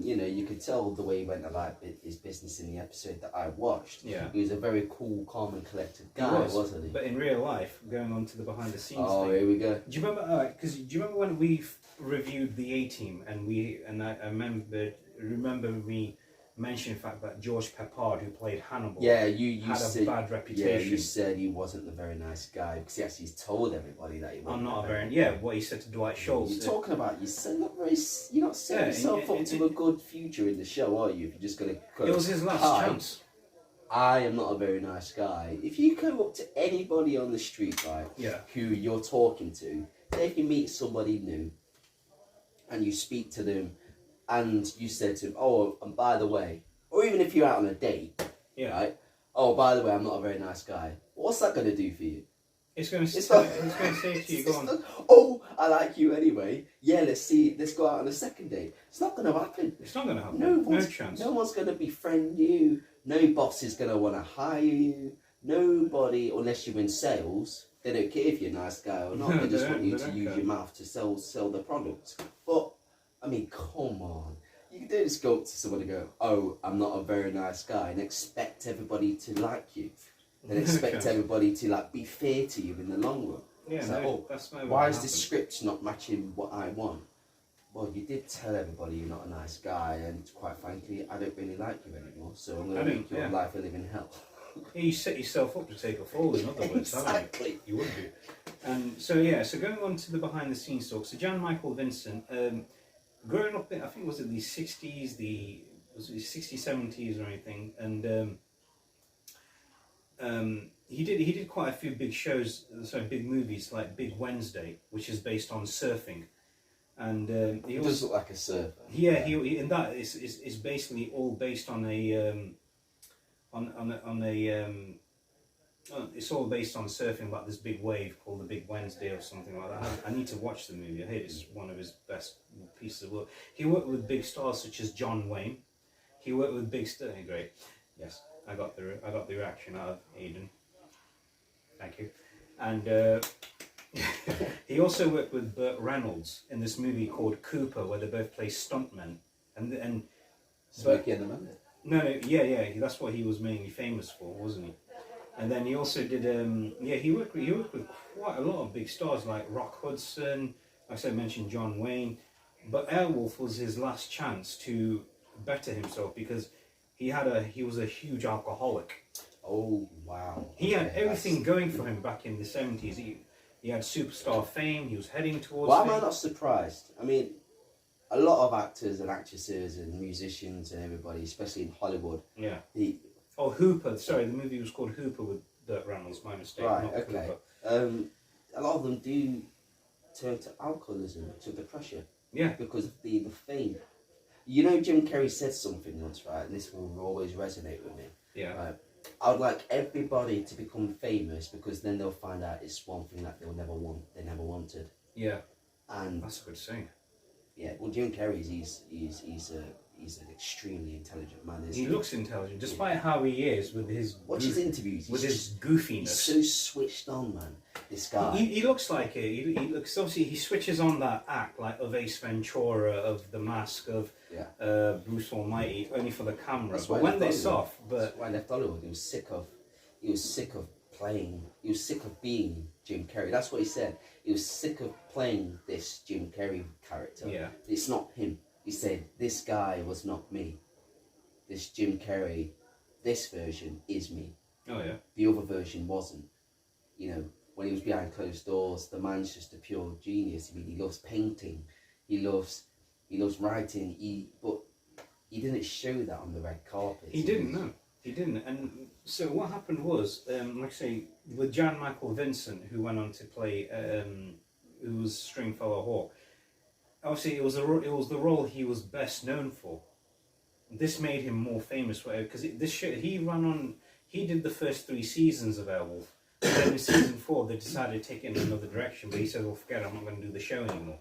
you could tell the way he went about his business in the episode that I watched. Yeah. He was a very cool, calm, and collected guy, wasn't he? But in real life, going on to the behind-the-scenes thing. here We go. Do you remember? Do you remember when we reviewed the A-Team and I remember we mentioned the fact that George Peppard, who played Hannibal, you had said, a bad reputation. Yeah, you said he wasn't a very nice guy because he actually told everybody that he wasn't. I'm not a very what he said to Dwight Schultz. You're talking about you're not setting yourself up to a good future in the show, are you? If you're just going to. It was his last chance. I am not a very nice guy. If you go up to anybody on the street, right, who you're talking to, say if you meet somebody new, and you speak to them, and you said to them, oh, and by the way, or even if you're out on a date, right, oh, by the way, I'm not a very nice guy. What's that going to do for you? It's going to say to you, go on. Oh, I like you anyway. Yeah, let's go out on a second date. It's not going to happen. It's not going to happen. No chance. No one's going to befriend you. No boss is going to want to hire you. Nobody, unless you're in sales, they don't care if you're a nice guy or not. They just want you to use your mouth to sell the product. But, I mean, come on. You don't just go up to someone and go, "Oh, I'm not a very nice guy," and expect everybody to like you, and expect everybody to like be fair to you in the long run. Yeah, like, no, that's no. Why is this script not matching what I want? Well, you did tell everybody you're not a nice guy, and quite frankly, I don't really like you anymore. So I'm going to make your life a living hell. Yeah, you set yourself up to take a fall, in other words. Exactly. You would do. And so going on to the behind the scenes talk. So Jan Michael Vincent, growing up, I think was it the 60s, was it the 60s, 70s or anything, and he did quite a few big shows, big movies like Big Wednesday, which is based on surfing. And he does look like a surfer. Yeah, he and that is basically all based on a it's all based on surfing about this big wave called the Big Wednesday or something like that. I need to watch the movie. I heard it's one of his best pieces of work. He worked with big stars such as John Wayne. He worked with big stars. Great, yes, I got the reaction out of Aidan. Thank you. And he also worked with Burt Reynolds in this movie called Cooper, where they both play stuntmen. And Smokey and the Bandit. No, yeah, that's what he was mainly famous for, wasn't he? And then he also did, he worked with quite a lot of big stars like Rock Hudson. Like I mentioned John Wayne, but Airwolf was his last chance to better himself because he was a huge alcoholic. Oh wow! He had everything going for him back in the 70s. He had superstar fame. He was heading towards. Why fame. am I not surprised? I mean, a lot of actors and actresses and musicians and everybody, especially in Hollywood. Yeah. Hooper. Sorry, the movie was called Hooper with Burt Reynolds. My mistake. Right. Not Okay. Hooper. A lot of them do turn to alcoholism, to depression. Yeah. Because of the fame. You know, Jim Carrey said something once, right? And this will always resonate with me. Yeah. Right? I would like everybody to become famous because then they'll find out it's one thing that they never wanted. Yeah. And that's a good saying. Yeah. Well, Jim Carrey, he's an extremely intelligent man. He looks intelligent, despite how he is with his. Watch his interviews. With his goofiness. He's so switched on, man. This guy. He looks like it. He looks, obviously he switches on that act like of Ace Ventura, of The Mask, of Bruce Almighty, only for the camera. That's but when they're soft, that's why I left Hollywood. He was sick of playing. He was sick of being Jim Carrey. That's what he said. He was sick of playing this Jim Carrey character. Yeah. It's not him. He said, this guy was not me. This Jim Carrey, this version is me. Oh yeah. The other version wasn't. You know, when he was behind closed doors, the man's just a pure genius. I mean, he loves painting. He loves writing. But he didn't show that on the red carpet. He didn't, no. He didn't. And so what happened was, like I say, with Jan Michael Vincent, who went on to play, who was Stringfellow Hawk, obviously it was the role he was best known for. This made him more famous, because he did the first 3 seasons of Airwolf. And then in season 4, they decided to take it in another direction, but he said, well, forget it, I'm not going to do the show anymore.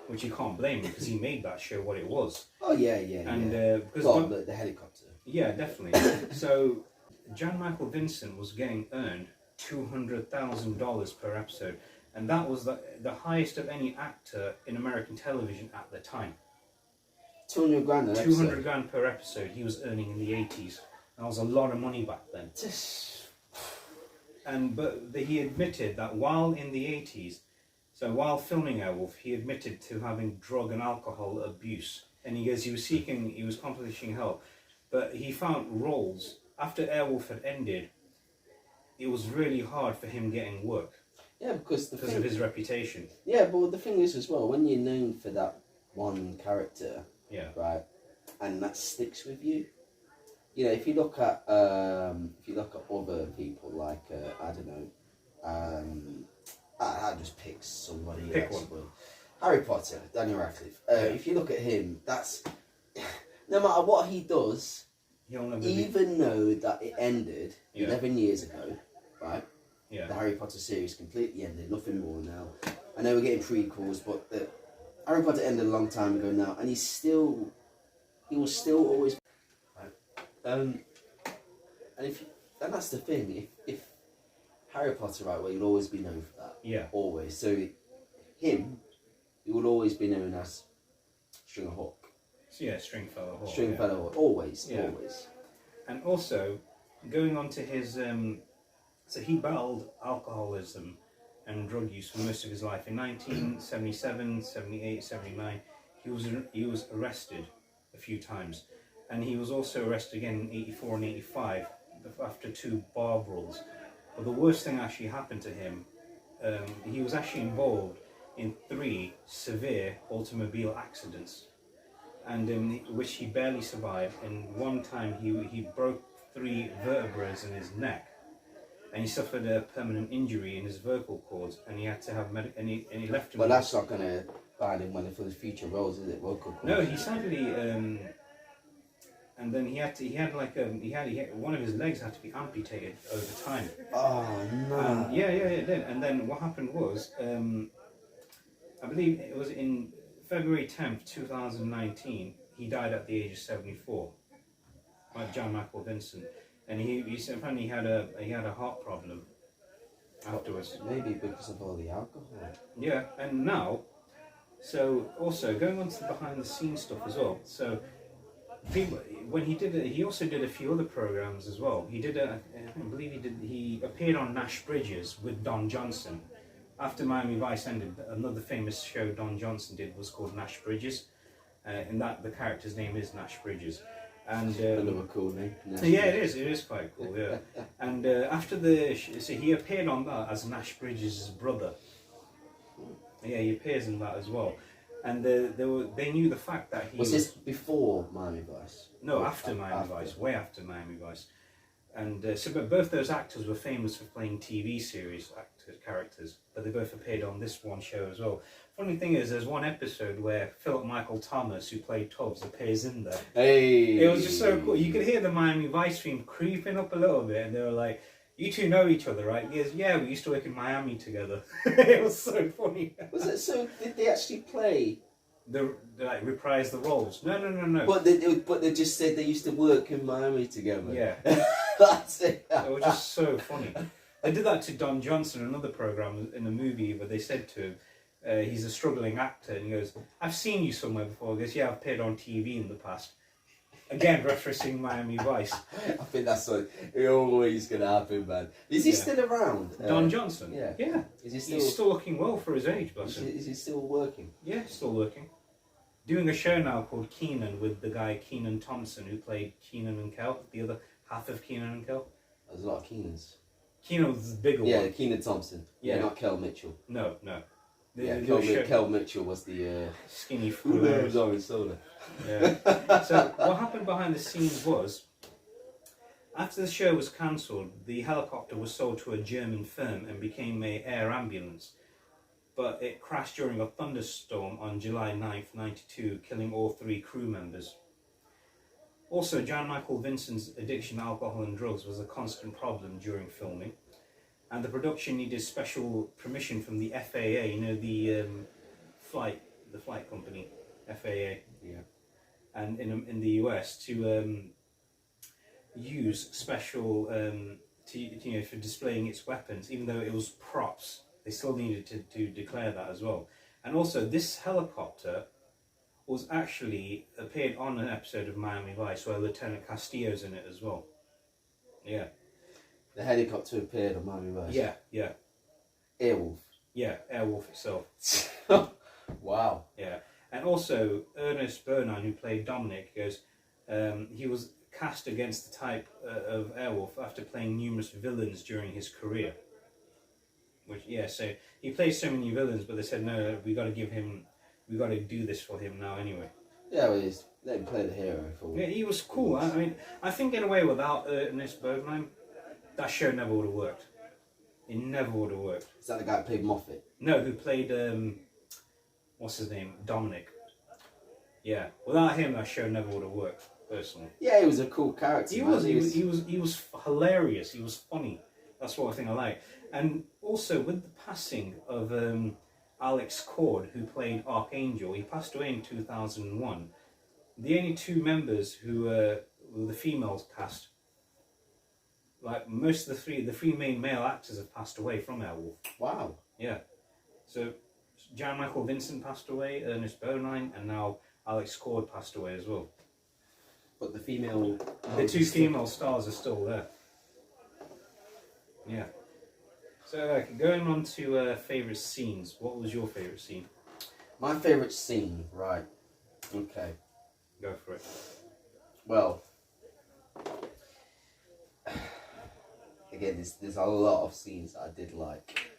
Which you can't blame him, because he made that show what it was. Oh, yeah. And, because the helicopter. Yeah, definitely. So, Jan Michael Vincent was earned $200,000 per episode, and that was the highest of any actor in American television at the time. 200 grand an episode. 200 grand per episode he was earning in the 80s. That was a lot of money back then. But he admitted that while in the 80s, so while filming Airwolf, he admitted to having drug and alcohol abuse. And he goes, he was accomplishing help. But he found roles, after Airwolf had ended, it was really hard for him getting work. Yeah, because of his reputation. Yeah, but the thing is as well, when you're known for that one character, right, and that sticks with you, you know, if you look at other people like I don't know, I'll just pick somebody. Pick one. Harry Potter, Daniel Radcliffe. If you look at him, that's no matter what he does, even though that it ended 11 years ago, right? Yeah. The Harry Potter series completely ended, nothing more now. I know we're getting prequels, but the Harry Potter ended a long time ago now, and he will still always. Right? And that's the thing. If Harry Potter, right, well, you'll always be known for that. Yeah. Always. So he will always be known as Stringer Hawk. Yeah, Stringfellow Hall. Stringfellow Hall, always. And also, going on to his, so he battled alcoholism and drug use for most of his life. In 1977, 78, 79, he was arrested a few times. And he was also arrested again in 84 and 85 after 2 bar brawls. But the worst thing actually happened to him. He was actually involved in 3 severe automobile accidents, and which he barely survived. And one time he broke 3 vertebrae in his neck, and he suffered a permanent injury in his vocal cords, and he had to have and he left him. But that's not going to ban him for the future roles, is it? Vocal cords. No, he sadly. And then he had one of his legs had to be amputated over time. Oh no! Yeah, it did. And then what happened was, I believe it was in February 10th, 2019, he died at the age of 74. Like Jan Michael Vincent, and he said apparently he had a heart problem afterwards. Maybe because of all the alcohol. Yeah, and now, so also going on to the behind the scenes stuff as well. So. When he also did a few other programs as well. He appeared on Nash Bridges with Don Johnson. After Miami Vice ended, another famous show Don Johnson did was called Nash Bridges. In that, the character's name is Nash Bridges. And another cool name. Yeah, it is quite cool. Yeah, and after so he appeared on that as Nash Bridges' brother. Yeah, he appears in that as well. And they knew the fact that he was this before Miami Vice? No, after Miami Vice, way after Miami Vice. And but both those actors were famous for playing TV series characters, but they both appeared on this one show as well. Funny thing is, there's one episode where Philip Michael Thomas, who played Tubbs, appears in there. Hey! It was just so cool. You could hear the Miami Vice theme creeping up a little bit, and they were like, "You two know each other, right?" He goes, "Yeah, we used to work in Miami together." It was so funny. Was it so? Did they actually play? Like reprise the roles? No. But they just said they used to work in Miami together. Yeah. That's it. It was just so funny. They did that to Don Johnson, another program in a movie, where they said to him, he's a struggling actor, and he goes, "I've seen you somewhere before." He goes, "Yeah, I've appeared on TV in the past." Again, referencing Miami Vice. I think that's what always going to happen, man. Is he still around? Don Johnson? Yeah. Is he He's still looking well for his age, bless him. Is he still working? Yeah, still working. Doing a show now called Keenan with the guy Keenan Thompson, who played Keenan and Kel, the other half of Keenan and Kel. There's a lot of Keenans. Keenan was the bigger one. Yeah, Keenan Thompson. Yeah, not Kel Mitchell. No. Kel Mitchell was the skinny who lives on soda. Yeah. So what happened behind the scenes was, after the show was cancelled, the helicopter was sold to a German firm and became an air ambulance. But it crashed during a thunderstorm on July 9th, 92, killing all 3 crew members. Also, Jan Michael Vincent's addiction to alcohol and drugs was a constant problem during filming, and the production needed special permission from the FAA, the flight company, FAA. Yeah. And in the US to use special for displaying its weapons, even though it was props. They still needed to declare that as well. And also, this helicopter was actually appeared on an episode of Miami Vice where Lieutenant Castillo's in it as well. Yeah. The helicopter appeared on Miami Vice? Yeah. Airwolf? Yeah, Airwolf itself. Wow. Yeah. And also, Ernest Bernine, who played Dominic, goes, he was cast against the type of Airwolf after playing numerous villains during his career. So he plays so many villains, but they said, no, we got to do this for him now anyway. Yeah, well, let him play the hero for. Yeah, he was cool. I mean, I think in a way without Ernest Bernine, that show never would have worked. It never would have worked. Is that the guy who played Moffat? No, who played what's his name? Dominic. Yeah, without him, that show never would have worked. Personally. Yeah, he was a cool character. He was hilarious. He was funny. That's what I think I like. And also with the passing of Alex Cord, who played Archangel, he passed away in 2001. The only 2 members who were the females cast. Like most of the three main male actors have passed away from Airwolf. Wow. Yeah. So Jan Michael Vincent passed away, Ernest Bernine, and now Alex Cord passed away as well. But the female... The two female stars are still there. Yeah. So, going on to favourite scenes. What was your favourite scene? My favourite scene, right. Okay. Go for it. Well, again, there's a lot of scenes that I did like.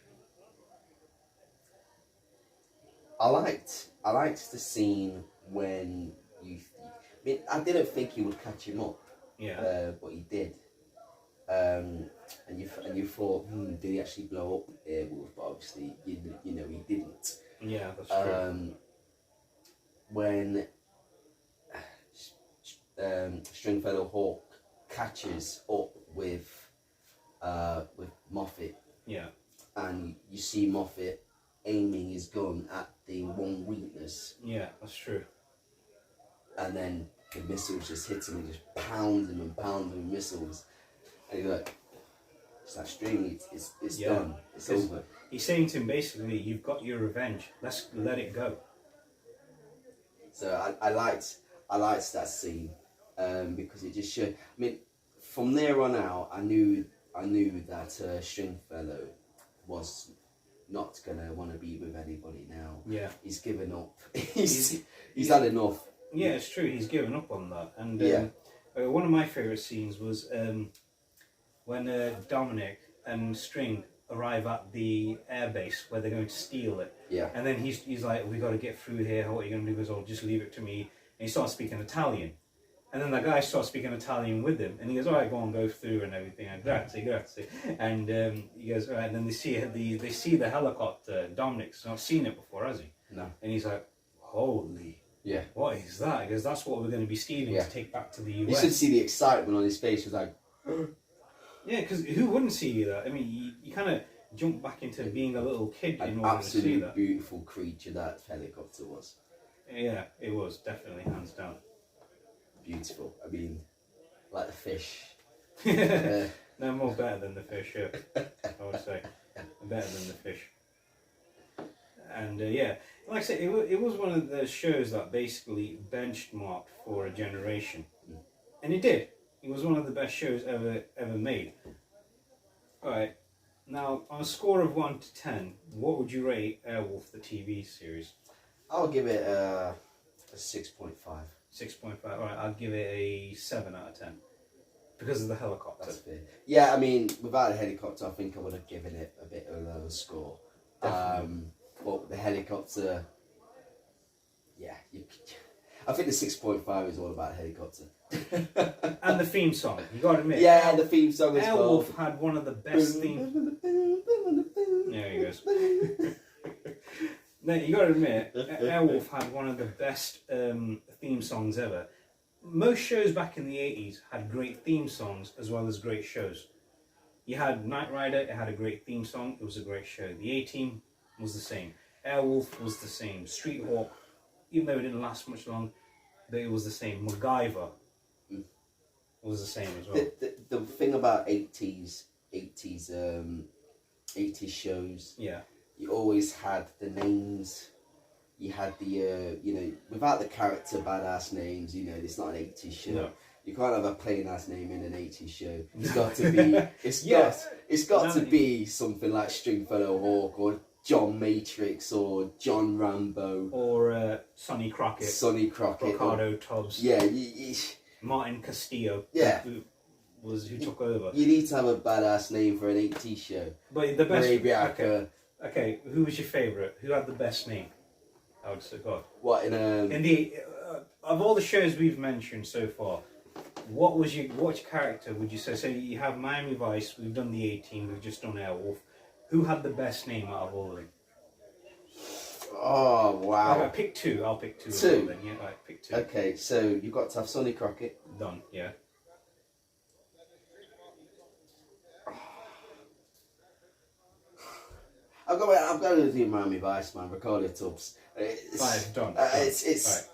I liked the scene when I didn't think he would catch him up. Yeah. But he did. And you thought, did he actually blow up Airwolf? But obviously, he didn't. Yeah, that's true. When Stringfellow Hawk catches up with Moffat. Yeah. And you see Moffat aiming his gun at the one weakness. Yeah, that's true. And then the missiles just hit him and just pounds him with missiles. And you're like, it's that string, it's done, it's over. He's saying to him basically, you've got your revenge, let's let it go. So I liked that scene because it just showed. I mean, from there on out, I knew that Stringfellow was not gonna want to be with anybody now. Yeah, he's given up. he's had enough. Yeah, it's true. He's given up on that. And one of my favourite scenes was when Dominic and String arrive at the airbase where they're going to steal it. Yeah. And then he's like, we got to get through here. What are you going to do? He goes, oh, just leave it to me. And he starts speaking Italian. And then the guy starts speaking Italian with him. And he goes, all right, go on, go through and everything. And grazie. And he goes, all right. And then they see the helicopter. Dominic's not seen it before, has he? No. And he's like, holy. Yeah. What is that? He goes, that's what we're going to be stealing to take back to the US. You should see the excitement on his face. He was like, yeah, because who wouldn't see that? I mean, you kind of jump back into being a little kid in order to see that. Absolute beautiful creature that helicopter was. Yeah, it was, definitely, hands down. Beautiful. I mean, like the fish. No, more better than the fish, yeah. I would say. Better than the fish. And like I said, it was one of the shows that basically benchmarked for a generation. And it did. It was one of the best shows ever made. Alright, now on a score of 1 to 10, what would you rate Airwolf, the TV series? I'll give it a 6.5. 6.5, alright, I'll give it a 7 out of 10. Because of the helicopter. That's fair. Yeah, I mean, without a helicopter, I think I would have given it a bit of a lower score. But the helicopter, I think the 6.5 is all about helicopter. And the theme song, you got to admit. Yeah, the theme song as well. Airwolf had one of the best themes. There he goes. No, you got to admit, Airwolf had one of the best theme songs ever. Most shows back in the 80s had great theme songs as well as great shows. You had Knight Rider, it had a great theme song, it was a great show. The A-Team was the same. Airwolf was the same. Street Hawk, even though it didn't last much long, but it was the same. MacGyver was the same as well. The thing about 80s shows, you always had the names. You had the without the character badass names. It's not an 80s show. No. You can't have a plain ass name in an 80s show. It's got to be. It's got to be something like Stringfellow Hawk or John Matrix or John Rambo or Sonny Crockett. Ricardo Tubbs. Yeah. Martin Castillo. Yeah. Who took over. You need to have a badass name for an 80s show. But the best. Okay, who was your favourite? Who had the best name? I would say, God. What in the of all the shows we've mentioned so far, what character would you say? So you have Miami Vice, we've done the A-Team, we've just done Airwolf. Who had the best name out of all of them? Oh wow! I'll pick two. I'll pick two. Two. Then, yeah, right, pick two. Okay, so you've got to have Sonny Crockett. Done. Yeah. I'm going to do Miami Vice, man. Ricardo Tubbs. Five done. It's. Right.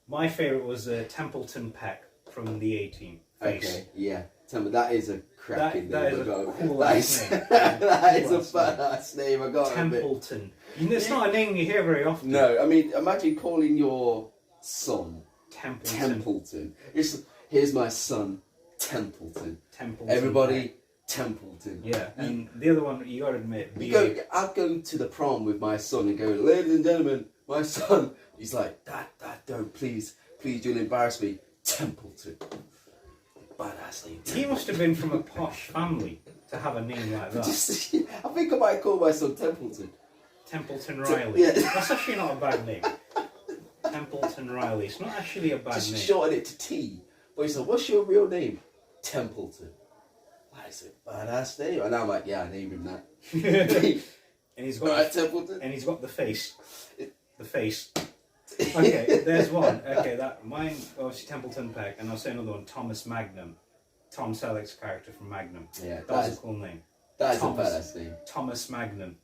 My favourite was Templeton Peck from the A-Team. Okay, yeah. Tell me, that is a cracking that name. Is a cool ass name. That is a badass name. I got Templeton. It's not a name you hear very often. No, I mean, imagine calling your son, Templeton. Templeton. Here's my son, Templeton. Templeton. Everybody, Templeton. Yeah, and the other one, you gotta admit, I'd go to the prom with my son and go, ladies and gentlemen, my son. He's like, Dad, don't, please, you'll embarrass me. Templeton. Badass name. He must have been from a posh family to have a name like that. I think I might call my son Templeton. Templeton Riley. Yeah. That's actually not a bad name. Templeton Riley. It's not actually a bad Just name. shorten it to T. But he said, what's your real name? Templeton. I said, badass name. And I'm like, yeah, I named him that. And he's got Alright, Templeton. And he's got the face. The face. Okay, there's one. Okay, mine obviously Templeton Peck, and I'll say another one, Thomas Magnum. Tom Selleck's character from Magnum. Yeah, That's a cool name. That is a badass name. Thomas Magnum.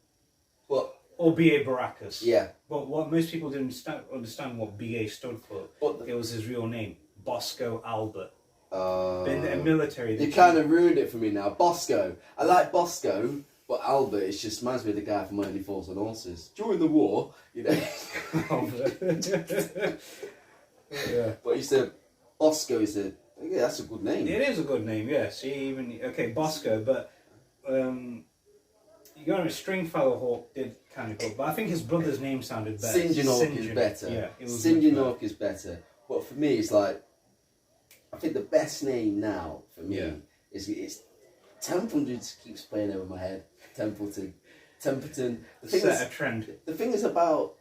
But Or B.A. Baracus. yeah. But what most people didn't understand what B.A. stood for. It was his real name, Bosco Albert. In the military. You kind of ruined it for me now. Bosco. I like Bosco, but Albert, it just reminds me of the guy from Only Fools and Horses. During the war, you know. Yeah. But you said Bosco is that's a good name. It is a good name, yeah. See, Bosco, but you got a Stringfellow Hawk did kind of good, but I think his brother's name sounded better. St. John Hawk is better. Yeah, it was St. John Hawk is better. But for me, it's like, I think the best name now for me is it's Templeton. Just keeps playing over my head. Templeton. Set a trend. The thing is about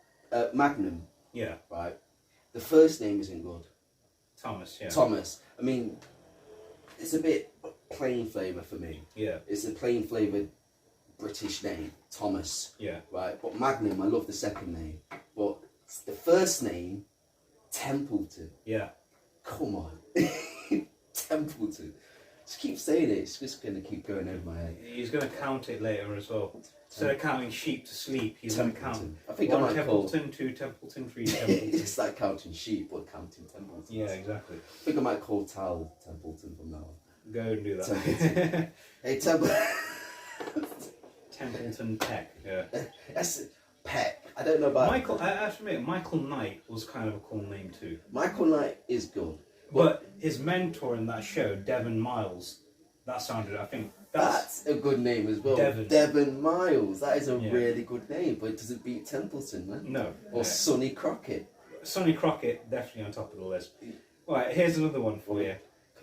Magnum. Yeah. Right. The first name isn't good. Thomas. Yeah. Thomas. I mean, it's a bit plain flavour for me. Yeah. It's a plain flavoured British name, Thomas. Yeah. Right. But Magnum, I love the second name. But the first name, Templeton. Yeah. Come on. Templeton. Just keep saying it. It's just going to keep going over my head. He's going to count it later as well. Instead of counting sheep to sleep, he's going to count. I think 1 I might Templeton, 2 Templeton, 3 Templeton. It's like counting sheep or counting Templetons. Yeah, exactly. I think I might call Tal Templeton from now on. Go and do that. Templeton. Hey, Templeton. Templeton Peck. Yeah. That's Peck. I don't know about Michael. I have to admit, Michael Knight was kind of a cool name too. Michael Knight is good. But his mentor in that show, Devon Miles, that sounded, I think... That's a good name as well. Devon Miles. That is a really good name, but it doesn't beat Templeton, man. No. Or Sonny Crockett. Sonny Crockett, definitely on top of the list. Alright, here's another one for you.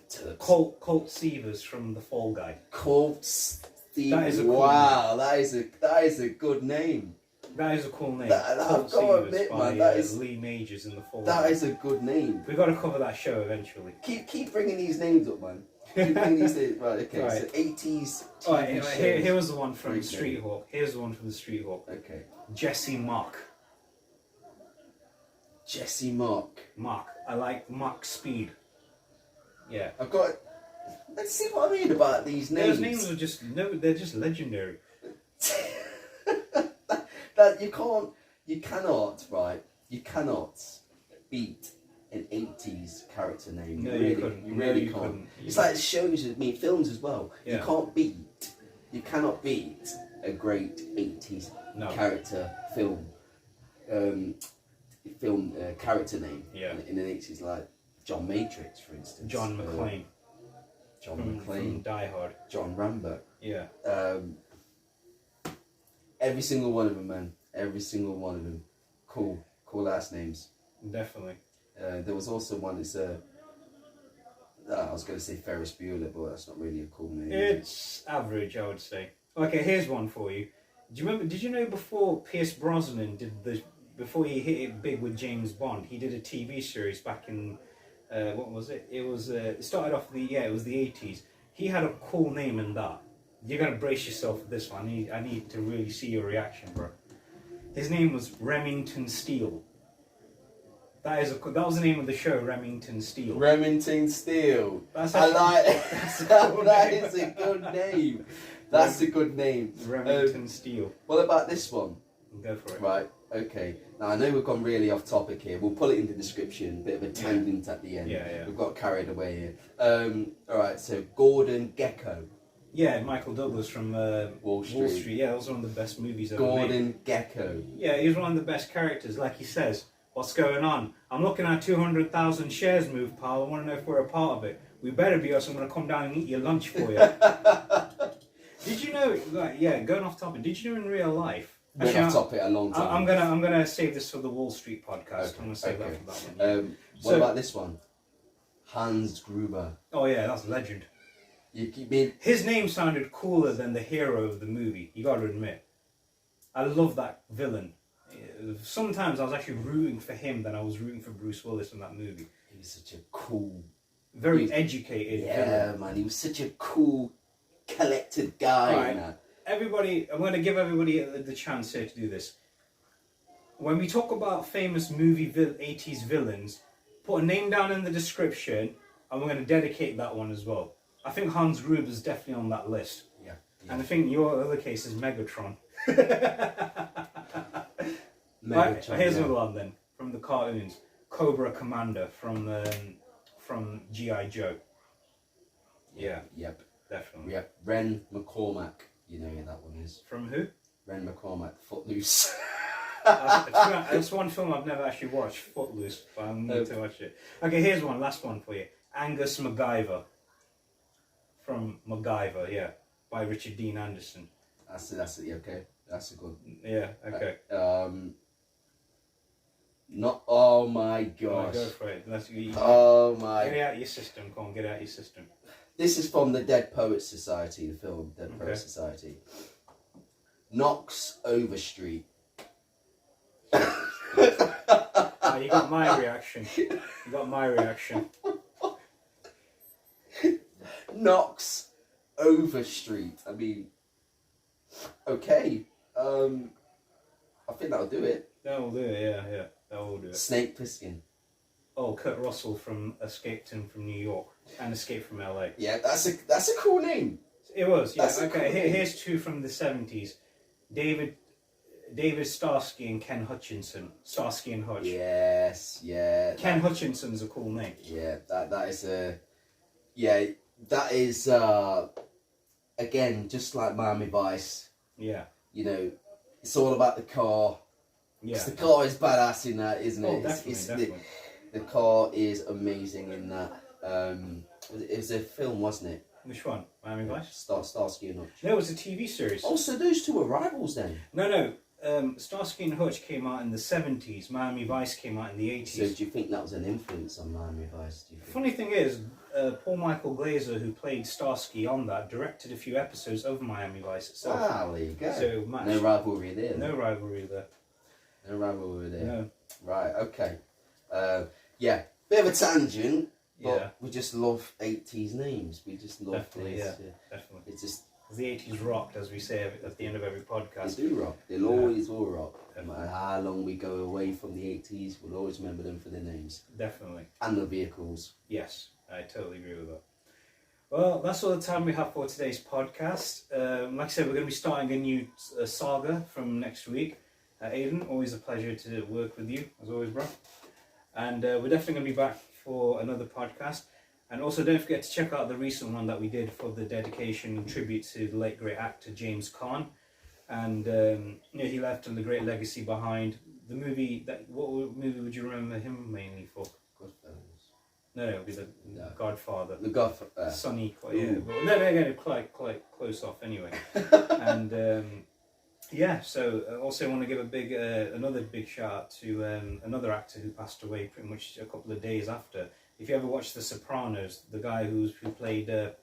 Turks. Colt Seavers from The Fall Guy. Colt Stevens. That is a cool wow, that is a good name. That is a cool name. I've got to admit, man, that is Lee Majors in The Fall That Guy. is a good name. We've got to cover that show eventually. Keep bringing these names up, man. Keep bringing these names. Right, okay. Right. So 80s. Alright, anyway, shows. here was the one from Great Street name. Hawk. Here's the one from the Street Hawk. Okay. Jesse Mach. Jesse Mark. Mach. I like Mach Speed. Yeah. I've got. Let's see what I mean about these names. Those names are just they're just legendary. that you cannot beat an 80s character name. No, you couldn't. really You can't. couldn't. It's like shows, films as well. Yeah. You cannot beat a great 80s character film character name. Yeah. In the 80s, like John Matrix, for instance. John McClane. From Die Hard. John Rambo. Yeah. Every single one of them, man. Every single one of them. Cool ass names. Definitely. There was also one that's I was going to say Ferris Bueller, but that's not really a cool name. It's average, I would say. Okay, here's one for you. Do you remember? Did you know before Pierce Brosnan before he hit it big with James Bond, he did a TV series back in what was it? It was it started off it was the 80s. He had a cool name in that. You're gonna brace yourself for this one. I need to really see your reaction, bro. His name was Remington Steele. That was the name of the show, Remington Steele. Remington Steele. That's that name. is a good name. That's a good name. Remington Steele. What about this one? Go for it. Right, okay. Now, I know we've gone really off topic here. We'll put it in the description, bit of a tangent at the end. Yeah. We've got carried away here. Alright, so Gordon Gekko. Yeah, Michael Douglas from Wall Street. Yeah, that was one of the best movies ever made. Gordon Gekko. Yeah, he was one of the best characters, like he says. What's going on? I'm looking at 200,000 shares move, pal. I want to know if we're a part of it. We better be, or else I'm going to come down and eat your lunch for you. Did you know, going off topic, did you know in real life? Went off topic a long time. I'm gonna save this for the Wall Street podcast. I'm gonna save that for that one. Yeah. What about this one? Hans Gruber. Oh yeah, that's a legend. His name sounded cooler than the hero of the movie. You got to admit. I love that villain. Sometimes I was actually rooting for him than I was rooting for Bruce Willis in that movie. He was such a cool, very educated villain. Man. He was such a cool, collected guy. Right. Everybody, I'm going to give everybody the chance here to do this. When we talk about famous movie 80s villains, put a name down in the description, and we're going to dedicate that one as well. I think Hans Gruber is definitely on that list. Yeah. And I think your other case is Megatron. Right, here's another one then, from the cartoons. Cobra Commander from G.I. Joe. Yeah. Yep. Definitely. Yep. Ren McCormack. You know who that one is. From who? Ren McCormack, Footloose. That's one film I've never actually watched, Footloose, but I'm going to watch it. Okay, here's one, last one for you. Angus MacGyver. From MacGyver, yeah, by Richard Dean Anderson. That's it. Yeah, okay, that's a good. Yeah, okay. Not. Oh my gosh. Go for it. Oh my. Get it out of your system. Come on, get it out of your system. This is from the Dead Poets Society, the film Dead Poets Society. Knox Overstreet. You got my reaction. Knox Overstreet. I mean, okay. I think that'll do it. That will do it. Yeah, that will do it. Snake Plissken. Oh, Kurt Russell from Escaped from New York and Escape from LA. Yeah, that's a cool name. It was. Yeah. That's Okay. Cool here's two from the 70s. David Starsky and Ken Hutchinson. Starsky and Hutch. Yes. Yeah. Ken Hutchinson's a cool name. Yeah. That is again just like Miami Vice. Yeah. You know, it's all about the car. Yeah. The car is badass in that, isn't it? Oh, definitely. The car is amazing in that. It was a film, wasn't it? Which one? Miami Vice? Starsky and Hutch. No, it was a TV series. Oh, so those two were rivals then? No. Starsky and Hutch came out in the 70s. Miami Vice came out in the 80s. So do you think that was an influence on Miami Vice? Do you think? Funny thing is, Paul Michael Glaser, who played Starsky on that, directed a few episodes of Miami Vice itself. Ah, there you go. So no rivalry there. No rivalry there. No rivalry there. No. Right. Okay. Yeah. Bit of a tangent. But Yeah. we just love 80s names. We just love Definitely, this. yeah. Definitely. It's just The 80s rocked, as we say at the end of every podcast. they do rock. They'll always will rock. No matter how long we go away from the 80s, we'll always remember them for their names Definitely. and the vehicles. Yes, I totally agree with that. Well, that's all the time we have for today's podcast. Like I said, we're going to be starting a new saga from next week. Aidan, always a pleasure to work with you, as always, bro. And we're definitely going to be back for another podcast. And also don't forget to check out the recent one that we did for the dedication and tribute to the late great actor James Caan. And he left a great legacy behind. The movie, what movie would you remember him mainly for? Goodfellas. No, it would be the Godfather. The Godfather. Sonny, quite close off anyway. And so also want to give a big, another big shout out to another actor who passed away pretty much a couple of days after. If you ever watched The Sopranos, the guy who played, the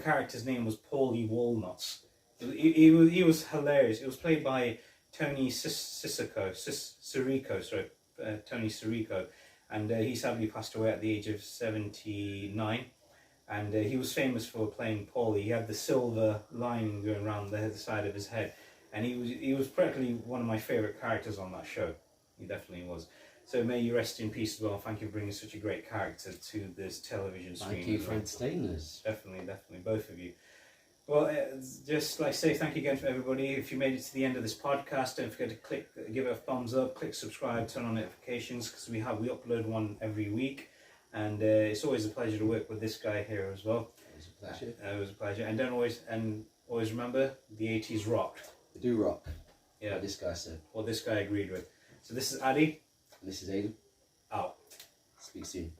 character's name was Paulie Walnuts. He was hilarious. It was played by Tony Sirico, Tony Sirico, and he sadly passed away at the age of 79. And he was famous for playing Paulie. He had the silver lining going around the side of his head, and he was practically one of my favourite characters on that show. He definitely was. So may you rest in peace as well. Thank you for bringing such a great character to this television screen. Thank you for entertaining us. Definitely, both of you. Well, just like say thank you again to everybody. If you made it to the end of this podcast, don't forget to give it a thumbs up, click subscribe, turn on notifications, because we upload one every week, and it's always a pleasure to work with this guy here as well. It was a pleasure. It was a pleasure, and always remember the 80s rocked. They do rock. Yeah, What this guy said. What this guy agreed with. So this is Addy. And this is Aiden. Out. Speak soon.